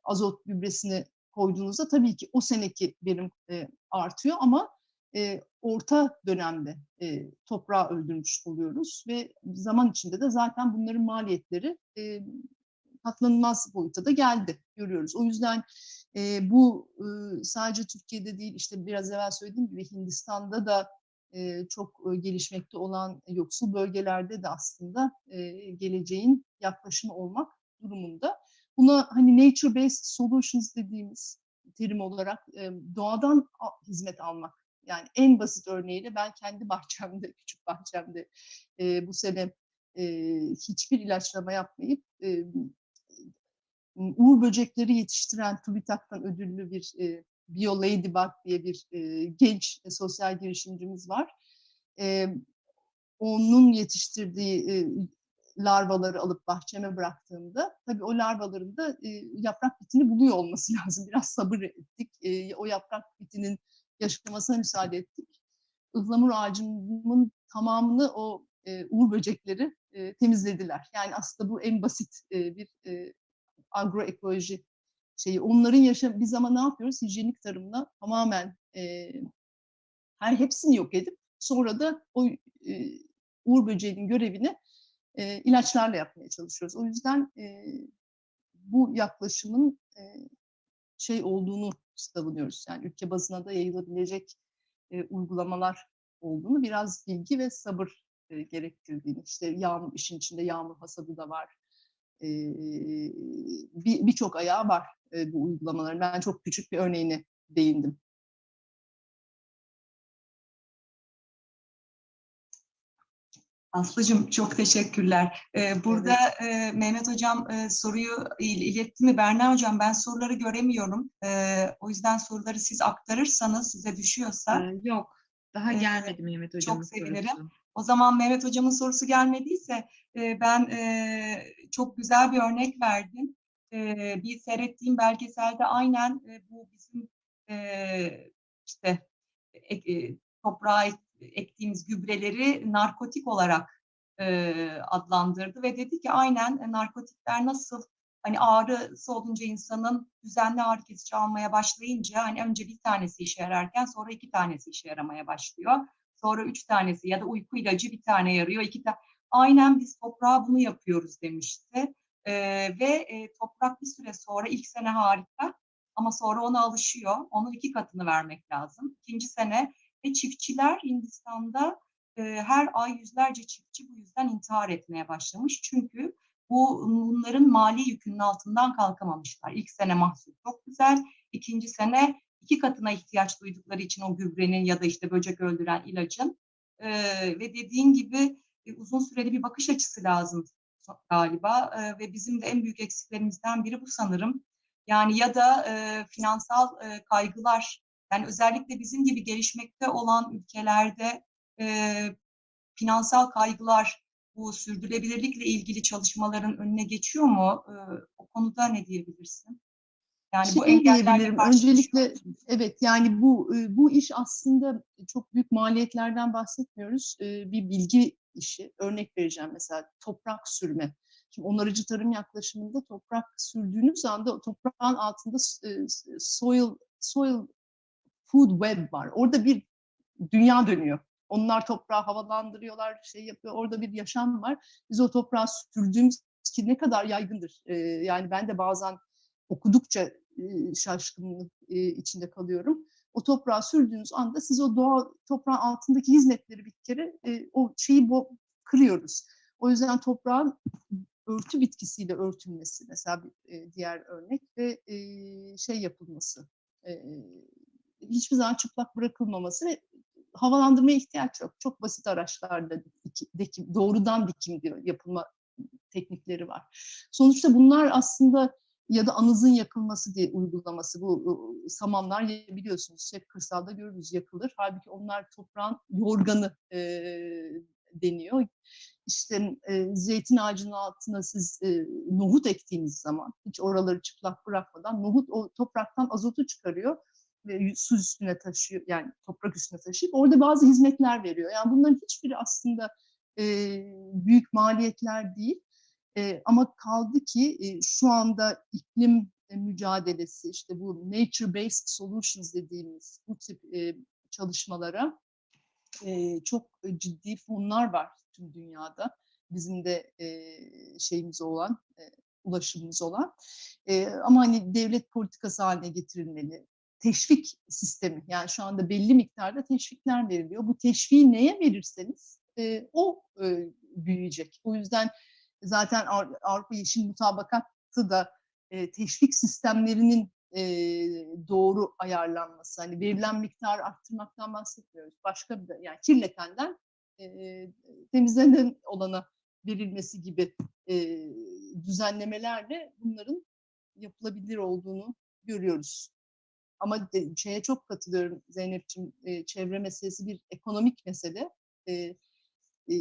azot gübresini koyduğunuzda tabii ki o seneki verim artıyor ama orta dönemde toprağı öldürmüş oluyoruz ve zaman içinde de zaten bunların maliyetleri katlanılmaz boyuta da geldi, görüyoruz. O yüzden bu sadece Türkiye'de değil, işte biraz evvel söylediğim gibi Hindistan'da da çok gelişmekte olan yoksul bölgelerde de aslında geleceğin yaklaşımı olmak durumunda. Buna hani nature-based solutions dediğimiz terim olarak doğadan hizmet almak. Yani en basit örneğiyle ben kendi bahçemde, küçük bahçemde bu sene hiçbir ilaçlama yapmayıp uğur böcekleri yetiştiren TÜBİTAK'tan ödüllü bir Bio Ladybug diye bir genç sosyal girişimcimiz var. Onun yetiştirdiği larvaları alıp bahçeme bıraktığımda, tabii o larvaların da yaprak bitini buluyor olması lazım. Biraz sabır ettik. O yaprak bitinin yaşamasına müsaade ettik. Ihlamur ağacımın tamamını o uğur böcekleri temizlediler. Yani aslında bu en basit bir agroekoloji şeyi. Onların biz ama ne yapıyoruz? Hijyenik tarımla tamamen hepsini yok edip sonra da o uğur böceğinin görevini ilaçlarla yapmaya çalışıyoruz. O yüzden bu yaklaşımın şey olduğunu savunuyoruz. Yani ülke bazına da yayılabilecek uygulamalar olduğunu, biraz bilgi ve sabır gerektirdiğini. İşte işin içinde yağmur hasadı da var. Birçok ayağı var bu uygulamaların. Ben çok küçük bir örneğine değindim. Aslı'cığım çok teşekkürler. Burada Mehmet Hocam soruyu iletti mi? Berna Hocam, ben soruları göremiyorum. O yüzden soruları siz aktarırsanız, size düşüyorsa. Yok. Daha gelmedi Mehmet Hocam'ın Çok sevinirim. sorusu. O zaman Mehmet Hocam'ın sorusu gelmediyse ben çok güzel bir örnek verdim. Bir seyrettiğim belgeselde aynen bu bizim işte toprağa ektiğimiz gübreleri narkotik olarak adlandırdı ve dedi ki aynen narkotikler nasıl, hani ağrısı olunca insanın düzenli ağrı kesici almaya başlayınca hani önce bir tanesi işe yararken sonra 2 tanesi işe yaramaya başlıyor. Sonra 3 tanesi ya da uyku ilacı bir tane yarıyor, 2 tane. Aynen biz toprağa bunu yapıyoruz demişti. Ve toprak bir süre sonra ilk sene harika ama sonra ona alışıyor. Onun 2 katını vermek lazım. İkinci sene ve çiftçiler Hindistan'da her ay yüzlerce çiftçi bu yüzden intihar etmeye başlamış. Çünkü bunların mali yükünün altından kalkamamışlar. İlk sene mahsul çok güzel, ikinci sene 2 katına ihtiyaç duydukları için o gübrenin ya da işte böcek öldüren ilacın ve dediğin gibi uzun süreli bir bakış açısı lazım galiba ve bizim de en büyük eksiklerimizden biri bu sanırım. Yani ya da finansal kaygılar. Yani özellikle bizim gibi gelişmekte olan ülkelerde finansal kaygılar bu sürdürülebilirlikle ilgili çalışmaların önüne geçiyor mu? O konuda ne diyebilirsin? Yani bu Şey engellerle diyebilirim, karşılaşıyor öncelikle musunuz? evet yani bu iş aslında çok büyük maliyetlerden bahsetmiyoruz. Bir bilgi işi. Örnek vereceğim mesela toprak sürme. Şimdi onarıcı tarım yaklaşımında toprak sürdüğünüz anda o toprağın altında soil food web var. Orada bir dünya dönüyor. Onlar toprağı havalandırıyorlar, şey yapıyor. Orada bir yaşam var. Biz o toprağı sürdüğümüz ki ne kadar yaygındır. Yani ben de bazen okudukça şaşkınlık içinde kalıyorum. O toprağı sürdüğünüz anda siz o doğa toprağın altındaki hizmetleri bir kere o şeyi kırıyoruz. O yüzden toprağın örtü bitkisiyle örtülmesi mesela bir diğer örnek ve şey yapılması. Hiçbir zaman çıplak bırakılmaması ve havalandırmaya ihtiyaç yok. Çok basit araçlarla doğrudan dikim yapılma teknikleri var. Sonuçta bunlar aslında ya da anızın yakılması diye uygulaması bu samanlar biliyorsunuz hep kırsalda görürüz yakılır. Halbuki onlar toprağın yorganı deniyor. İşte zeytin ağacının altına siz nohut ektiğiniz zaman hiç oraları çıplak bırakmadan nohut o topraktan azotu çıkarıyor ve su üstüne taşıyor yani toprak üstüne taşıyıp orada bazı hizmetler veriyor. Yani bunların hiçbiri aslında büyük maliyetler değil. Ama kaldı ki şu anda iklim mücadelesi, işte bu nature-based solutions dediğimiz bu tip çalışmalara çok ciddi fonlar var tüm dünyada. Bizim de şeyimiz olan, ulaşımımız olan. Ama hani devlet politikası haline getirilmeli. Teşvik sistemi, yani şu anda belli miktarda teşvikler veriliyor. Bu teşviği neye verirseniz o büyüyecek. O yüzden zaten Avrupa Yeşil Mutabakatı da teşvik sistemlerinin doğru ayarlanması. Hani verilen miktarı arttırmaktan bahsetmiyoruz. Başka bir yani kirletenden temizlenen olana verilmesi gibi düzenlemelerle bunların yapılabilir olduğunu görüyoruz. Ama şeye çok katılıyorum Zeynep'ciğim, çevre meselesi bir ekonomik mesele.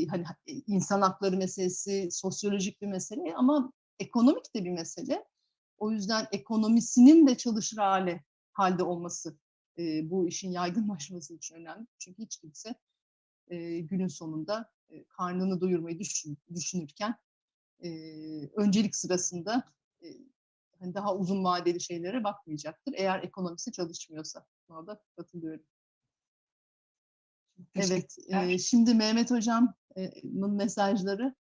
Hani insan hakları meselesi, sosyolojik bir mesele ama ekonomik de bir mesele. O yüzden ekonomisinin de çalışır halde olması bu işin yaygınlaşması için önemli. Çünkü hiç kimse günün sonunda karnını doyurmayı düşünürken öncelik sırasında hani daha uzun vadeli şeylere bakmayacaktır. Eğer ekonomisi çalışmıyorsa. Buna da katılıyorum. Evet, şimdi Mehmet Hocam'ın mesajları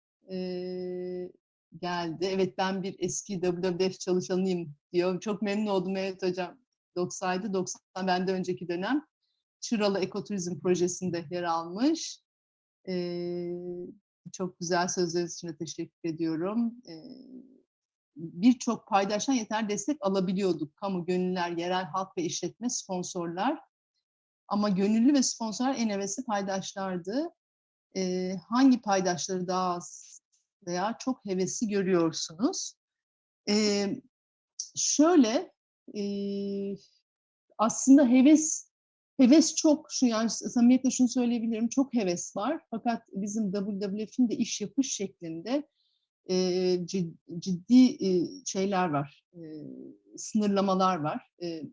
geldi. Evet, ben bir eski WWF çalışanıyım diyor. Çok memnun oldum Mehmet Hocam. 90 benden önceki dönem. Çıralı Ekoturizm Projesi'nde yer almış. Çok güzel sözleriniz için de teşekkür ediyorum. Birçok paydaştan yeter destek alabiliyorduk. Kamu, gönüllüler, yerel halk ve işletme, sponsorlar. Ama gönüllü ve sponsorlar en hevesli paydaşlardı. Hangi paydaşları daha az veya çok hevesli görüyorsunuz? Şöyle, aslında heves çok, yani samimiyetle şunu söyleyebilirim, çok heves var. Fakat bizim WWF'in de iş yapış şeklinde ciddi şeyler var, sınırlamalar var.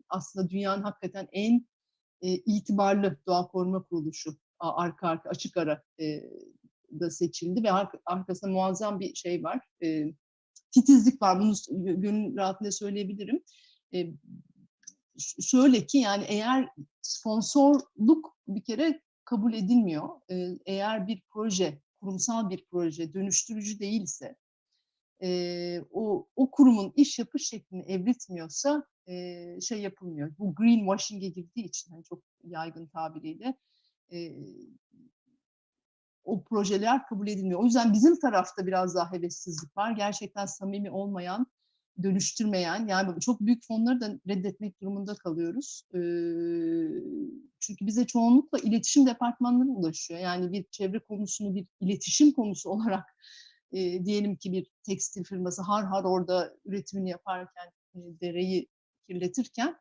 Aslında dünyanın hakikaten en itibarlı doğa koruma kuruluşu arka açık ara da seçildi ve arkasında muazzam bir şey var. Titizlik var. Bunu gönül rahatlığıyla söyleyebilirim. Şöyle ki yani eğer sponsorluk bir kere kabul edilmiyor. Eğer bir proje, kurumsal bir proje dönüştürücü değilse, o kurumun iş yapış şeklini evritmiyorsa şey yapılmıyor. Bu greenwashing'e girdiği için yani çok yaygın tabiriyle o projeler kabul edilmiyor. O yüzden bizim tarafta biraz daha hevessizlik var. Gerçekten samimi olmayan, dönüştürmeyen, yani çok büyük fonları da reddetmek durumunda kalıyoruz. Çünkü bize çoğunlukla iletişim departmanları ulaşıyor. Yani bir çevre konusunu bir iletişim konusu olarak diyelim ki bir tekstil firması har har orada üretimini yaparken dereyi kirletirken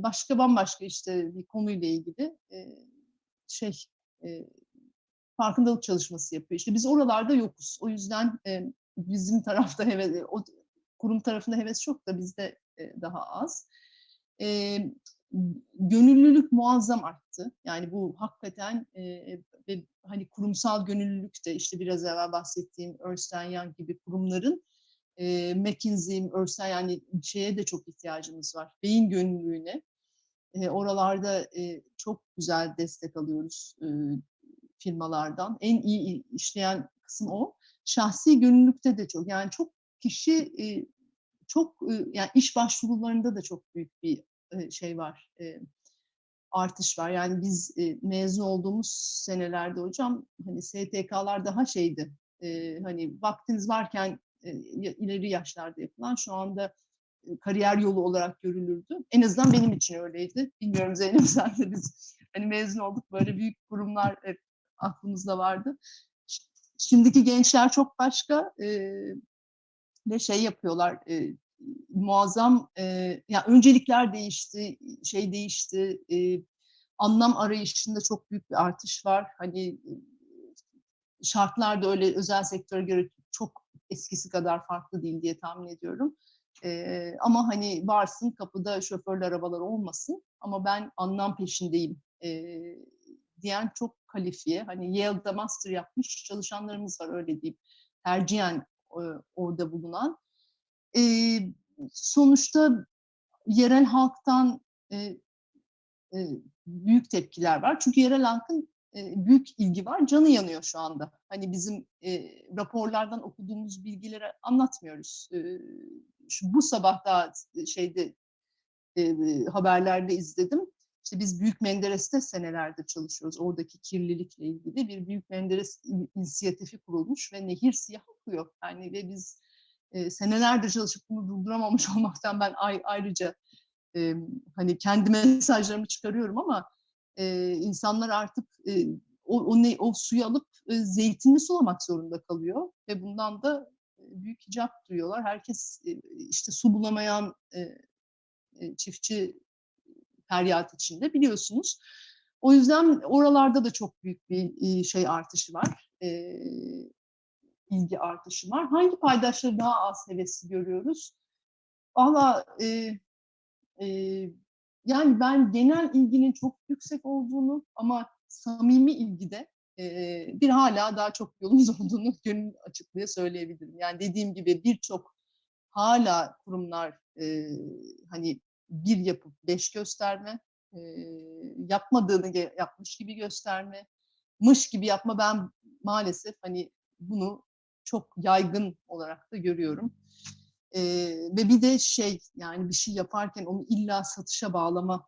başka bambaşka işte bir konuyla ilgili farkındalık çalışması yapıyor. İşte biz oralarda yokuz. O yüzden bizim tarafta o kurum tarafında heves çok da bizde daha az. Gönüllülük muazzam arttı. Yani bu hakikaten ve hani kurumsal gönüllülük de işte biraz evvel bahsettiğim Ernst Young gibi kurumların McKinsey, Ernst yani şeye de çok ihtiyacımız var. Beyin gönüllülüğüne. Oralarda çok güzel destek alıyoruz firmalardan. En iyi işleyen kısım o. Şahsi gönüllülükte de çok. Yani çok kişi yani iş başvurularında da çok büyük bir şey var. Artış var. Yani biz mezun olduğumuz senelerde hocam hani STK'lar daha şeydi. Hani vaktiniz varken ileri yaşlarda yapılan şu anda kariyer yolu olarak görülürdü. En azından benim için öyleydi. Bilmiyorum Zeynep sen de biz hani mezun olduk böyle büyük kurumlar hep aklımızda vardı. Şimdiki gençler çok başka ve şey yapıyorlar muazzam yani öncelikler değişti, şey değişti, anlam arayışında çok büyük bir artış var. Hani şartlar da öyle özel sektöre göre çok eskisi kadar farklı değil diye tahmin ediyorum. Ama hani varsın kapıda şoförlü arabalar olmasın ama ben anlam peşindeyim diyen çok kalifiye. Hani Yale'da master yapmış çalışanlarımız var öyle diyeyim. Tercihen orada bulunan. Sonuçta yerel halktan büyük tepkiler var. Çünkü yerel halkın büyük ilgi var. Canı yanıyor şu anda. Hani bizim raporlardan okuduğumuz bilgileri anlatmıyoruz. Bu sabah daha haberlerde izledim. İşte biz Büyük Menderes'te senelerdir çalışıyoruz. Oradaki kirlilikle ilgili bir Büyük Menderes inisiyatifi kurulmuş ve nehir siyah akıyor. Yani ve biz senelerdir çalışıp bunu durduramamış olmaktan ben ayrıca hani kendi mesajlarımı çıkarıyorum ama insanlar artık o suyu alıp zeytinli sulamak zorunda kalıyor ve bundan da büyük icap duyuyorlar. Herkes işte su bulamayan çiftçi feryat içinde biliyorsunuz. O yüzden oralarda da çok büyük bir şey artışı var. İlgi artışı var. Hangi paydaşları daha az hevesli görüyoruz? Valla yani ben genel ilginin çok yüksek olduğunu ama samimi ilgide bir hala daha çok yolumuz olduğunu gönül açıklığı söyleyebilirim. Yani dediğim gibi birçok hala kurumlar hani bir yapıp beş gösterme, yapmadığını yapmış gibi gösterme, mış gibi yapma ben maalesef hani bunu çok yaygın olarak da görüyorum. Ve bir de yani bir şey yaparken onu illa satışa bağlama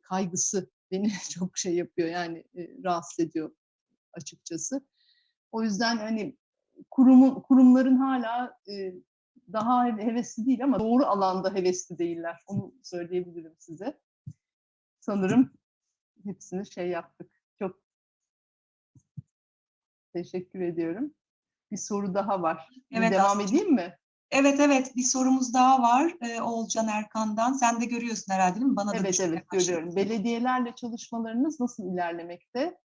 kaygısı beni çok şey yapıyor yani rahatsız ediyor açıkçası. O yüzden hani kurumların hala daha hevesli değil ama doğru alanda hevesli değiller. Onu söyleyebilirim size. Sanırım hepsini yaptık. Çok teşekkür ediyorum. Bir soru daha var. Evet, devam edeyim mi? Evet, bir sorumuz daha var Oğulcan Erkan'dan. Sen de görüyorsun herhalde değil mi? Bana da Evet görüyorum. Belediyelerle çalışmalarınız nasıl ilerlemekte?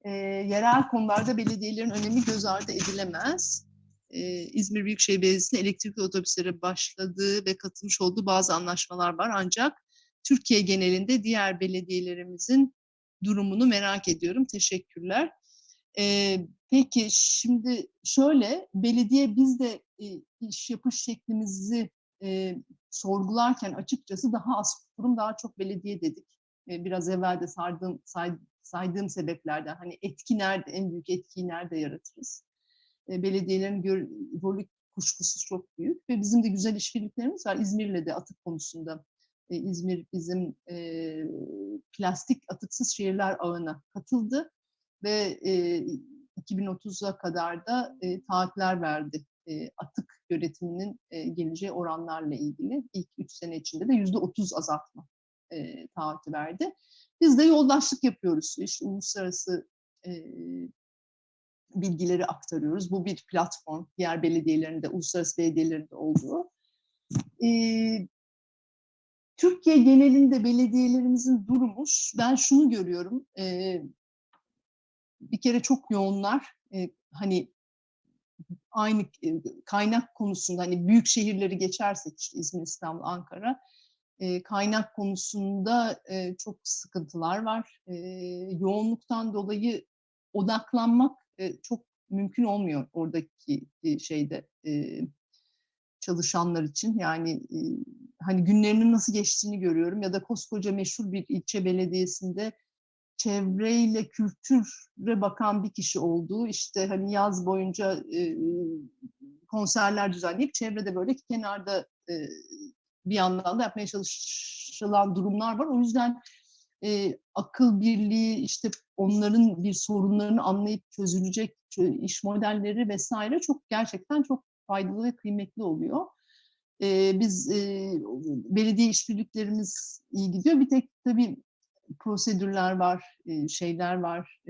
Yerel konularda belediyelerin önemi göz ardı edilemez. İzmir Büyükşehir Belediyesi'nin elektrikli otobüslere başladığı ve katılmış olduğu bazı anlaşmalar var. Ancak Türkiye genelinde diğer belediyelerimizin durumunu merak ediyorum. Teşekkürler. Peki şimdi şöyle, belediye biz de iş yapış şeklimizi sorgularken açıkçası daha az kurum, daha çok belediye dedik. Biraz evvel de saydığım sebeplerden hani etki nerede, en büyük etkiyi nerede yaratırız? Belediyelerin rolü kuşkusuz çok büyük ve bizim de güzel işbirliklerimiz var. İzmir'le de atık konusunda. İzmir bizim plastik atıksız şehirler ağına katıldı ve 2030'a kadar da taahhütler verdi. Atık yönetiminin geleceği oranlarla ilgili. İlk 3 sene içinde de %30 azaltma taahhütü verdi. Biz de yoldaşlık yapıyoruz. İşte uluslararası bilgileri aktarıyoruz. Bu bir platform. Diğer belediyelerin de, uluslararası belediyelerin de olduğu. Türkiye genelinde belediyelerimizin durumu, ben şunu görüyorum. Bir kere çok yoğunlar. Hani aynı kaynak konusunda, hani büyük şehirleri geçersek işte İzmir, İstanbul, Ankara, kaynak konusunda çok sıkıntılar var. Yoğunluktan dolayı odaklanmak çok mümkün olmuyor oradaki şeyde çalışanlar için. Yani hani günlerinin nasıl geçtiğini görüyorum ya da koskoca meşhur bir ilçe belediyesinde çevreyle kültüre bakan bir kişi olduğu, işte hani yaz boyunca konserler düzenleyip çevrede böyle kenarda bir yandan da yapmaya çalışılan durumlar var. O yüzden akıl birliği, işte onların bir sorunlarını anlayıp çözülecek iş modelleri vesaire çok gerçekten çok faydalı ve kıymetli oluyor. Biz belediye işbirliklerimiz iyi gidiyor. Bir tek tabii prosedürler var, şeyler var.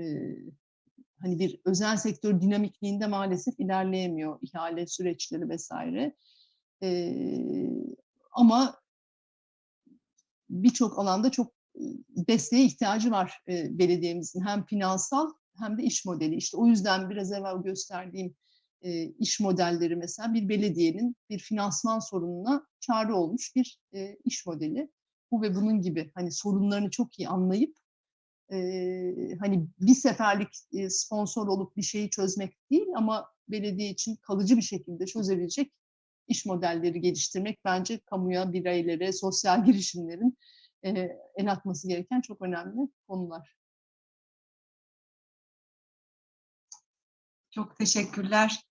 Hani bir özel sektör dinamikliğinde maalesef ilerleyemiyor ihale süreçleri vesaire. Ama birçok alanda çok desteğe ihtiyacı var belediyemizin. Hem finansal hem de iş modeli. İşte o yüzden biraz evvel gösterdiğim iş modelleri, mesela bir belediyenin bir finansman sorununa çare olmuş bir iş modeli. Bu ve bunun gibi hani sorunlarını çok iyi anlayıp hani bir seferlik sponsor olup bir şeyi çözmek değil ama belediye için kalıcı bir şekilde çözebilecek iş modelleri geliştirmek bence kamuya, bireylere, sosyal girişimlerin el atması gereken çok önemli konular. Çok teşekkürler.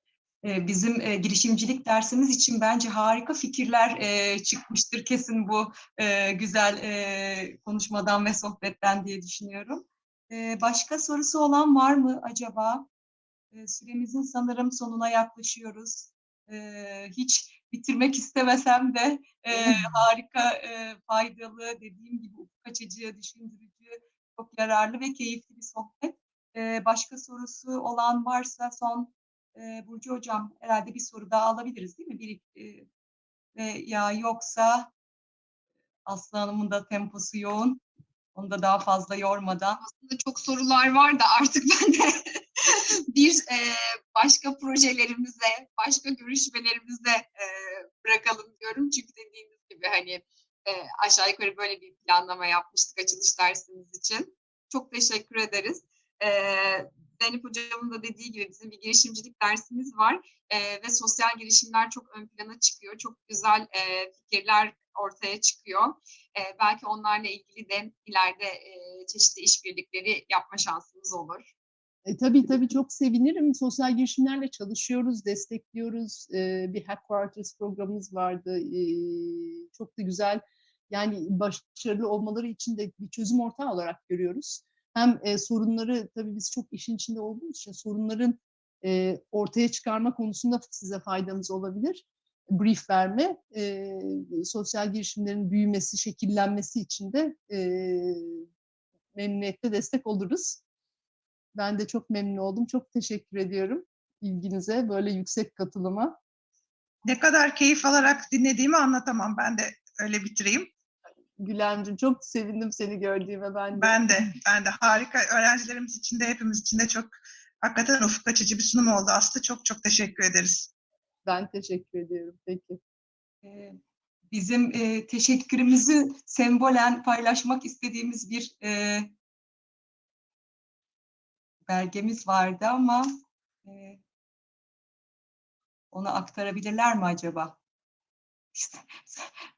Bizim girişimcilik dersimiz için bence harika fikirler çıkmıştır kesin bu güzel konuşmadan ve sohbetten diye düşünüyorum. Başka sorusu olan var mı acaba? Süremizin sanırım sonuna yaklaşıyoruz. Hiç bitirmek istemesem de harika, faydalı, dediğim gibi ufuk açıcı, düşündürücü, çok yararlı ve keyifli bir sohbet. Başka sorusu olan varsa son Burcu Hocam herhalde bir soru daha alabiliriz değil mi? Ya yoksa Aslı Hanım'ın da temposu yoğun. Onu da daha fazla yormadan. Aslında çok sorular var da artık ben de bir başka projelerimize, başka görüşmelerimize bırakalım diyorum. Çünkü dediğiniz gibi hani aşağı yukarı böyle bir planlama yapmıştık açılış dersimiz için. Çok teşekkür ederiz. Zeynep Hocam'ın da dediği gibi bizim bir girişimcilik dersimiz var ve sosyal girişimler çok ön plana çıkıyor. Çok güzel fikirler ortaya çıkıyor. Belki onlarla ilgili de ileride çeşitli işbirlikleri yapma şansımız olur. Tabii çok sevinirim. Sosyal girişimlerle çalışıyoruz, destekliyoruz. Bir Headquarters programımız vardı. Çok da güzel. Yani başarılı olmaları için de bir çözüm ortağı olarak görüyoruz. Hem sorunları, tabii biz çok işin içinde olduğumuz için sorunların ortaya çıkarma konusunda size faydamız olabilir. Brief verme, sosyal girişimlerin büyümesi, şekillenmesi için de memnuniyetle destek oluruz. Ben de çok memnun oldum. Çok teşekkür ediyorum ilginize, böyle yüksek katılıma. Ne kadar keyif alarak dinlediğimi anlatamam. Ben de öyle bitireyim. Gülencim, çok sevindim seni gördüğüme ben de. Ben de harika. Öğrencilerimiz için de hepimiz için de çok hakikaten ufuk açıcı bir sunum oldu. Aslı çok teşekkür ederiz. Ben teşekkür ediyorum. Peki. Bizim teşekkürümüzü sembolen paylaşmak istediğimiz bir belgemiz vardı ama onu aktarabilirler mi acaba?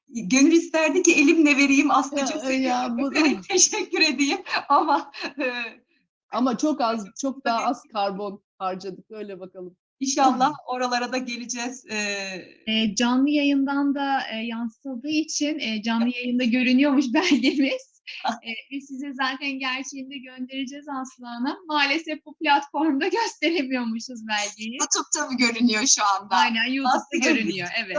Gönül isterdi ki elimle vereyim Aslı'cığım, seni teşekkür edeyim ama çok daha az karbon harcadık, öyle bakalım. İnşallah oralara da geleceğiz. Canlı yayından da yansıtıldığı için canlı yayında görünüyormuş belgemiz. Biz size zaten gerçeğini de göndereceğiz Aslı Hanım. Maalesef bu platformda gösteremiyormuşuz belgeyi. YouTube'da mı görünüyor şu anda? Aynen, YouTube'da görünüyor, evet.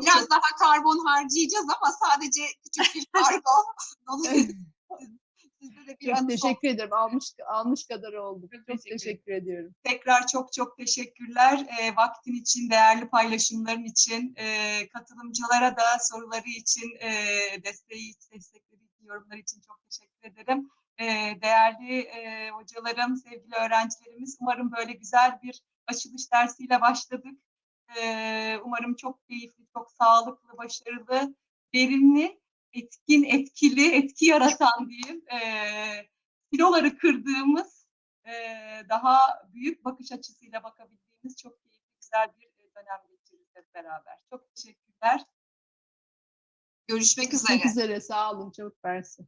Biraz daha karbon harcayacağız ama sadece küçük bir karbon. Sizde de böyle bir Çok anı teşekkür ederim. Almış kadar oldum. Çok Çok teşekkür teşekkür ediyorum. Tekrar çok çok teşekkürler. Vaktin için, değerli paylaşımların için, katılımcılara da soruları için, destekleri için, yorumları için çok teşekkür ederim. Değerli hocalarım, sevgili öğrencilerimiz, umarım böyle güzel bir açılış dersiyle başladık. Umarım çok keyifli, çok sağlıklı, başarılı, verimli, etkin, etkili, etki yaratan diyeyim, filoları kırdığımız, daha büyük bakış açısıyla bakabildiğimiz çok keyifli, güzel bir dönem geçiririz hep beraber. Çok teşekkürler. Görüşmek üzere. Görüşmek üzere. Sağ olun. Çok mersi.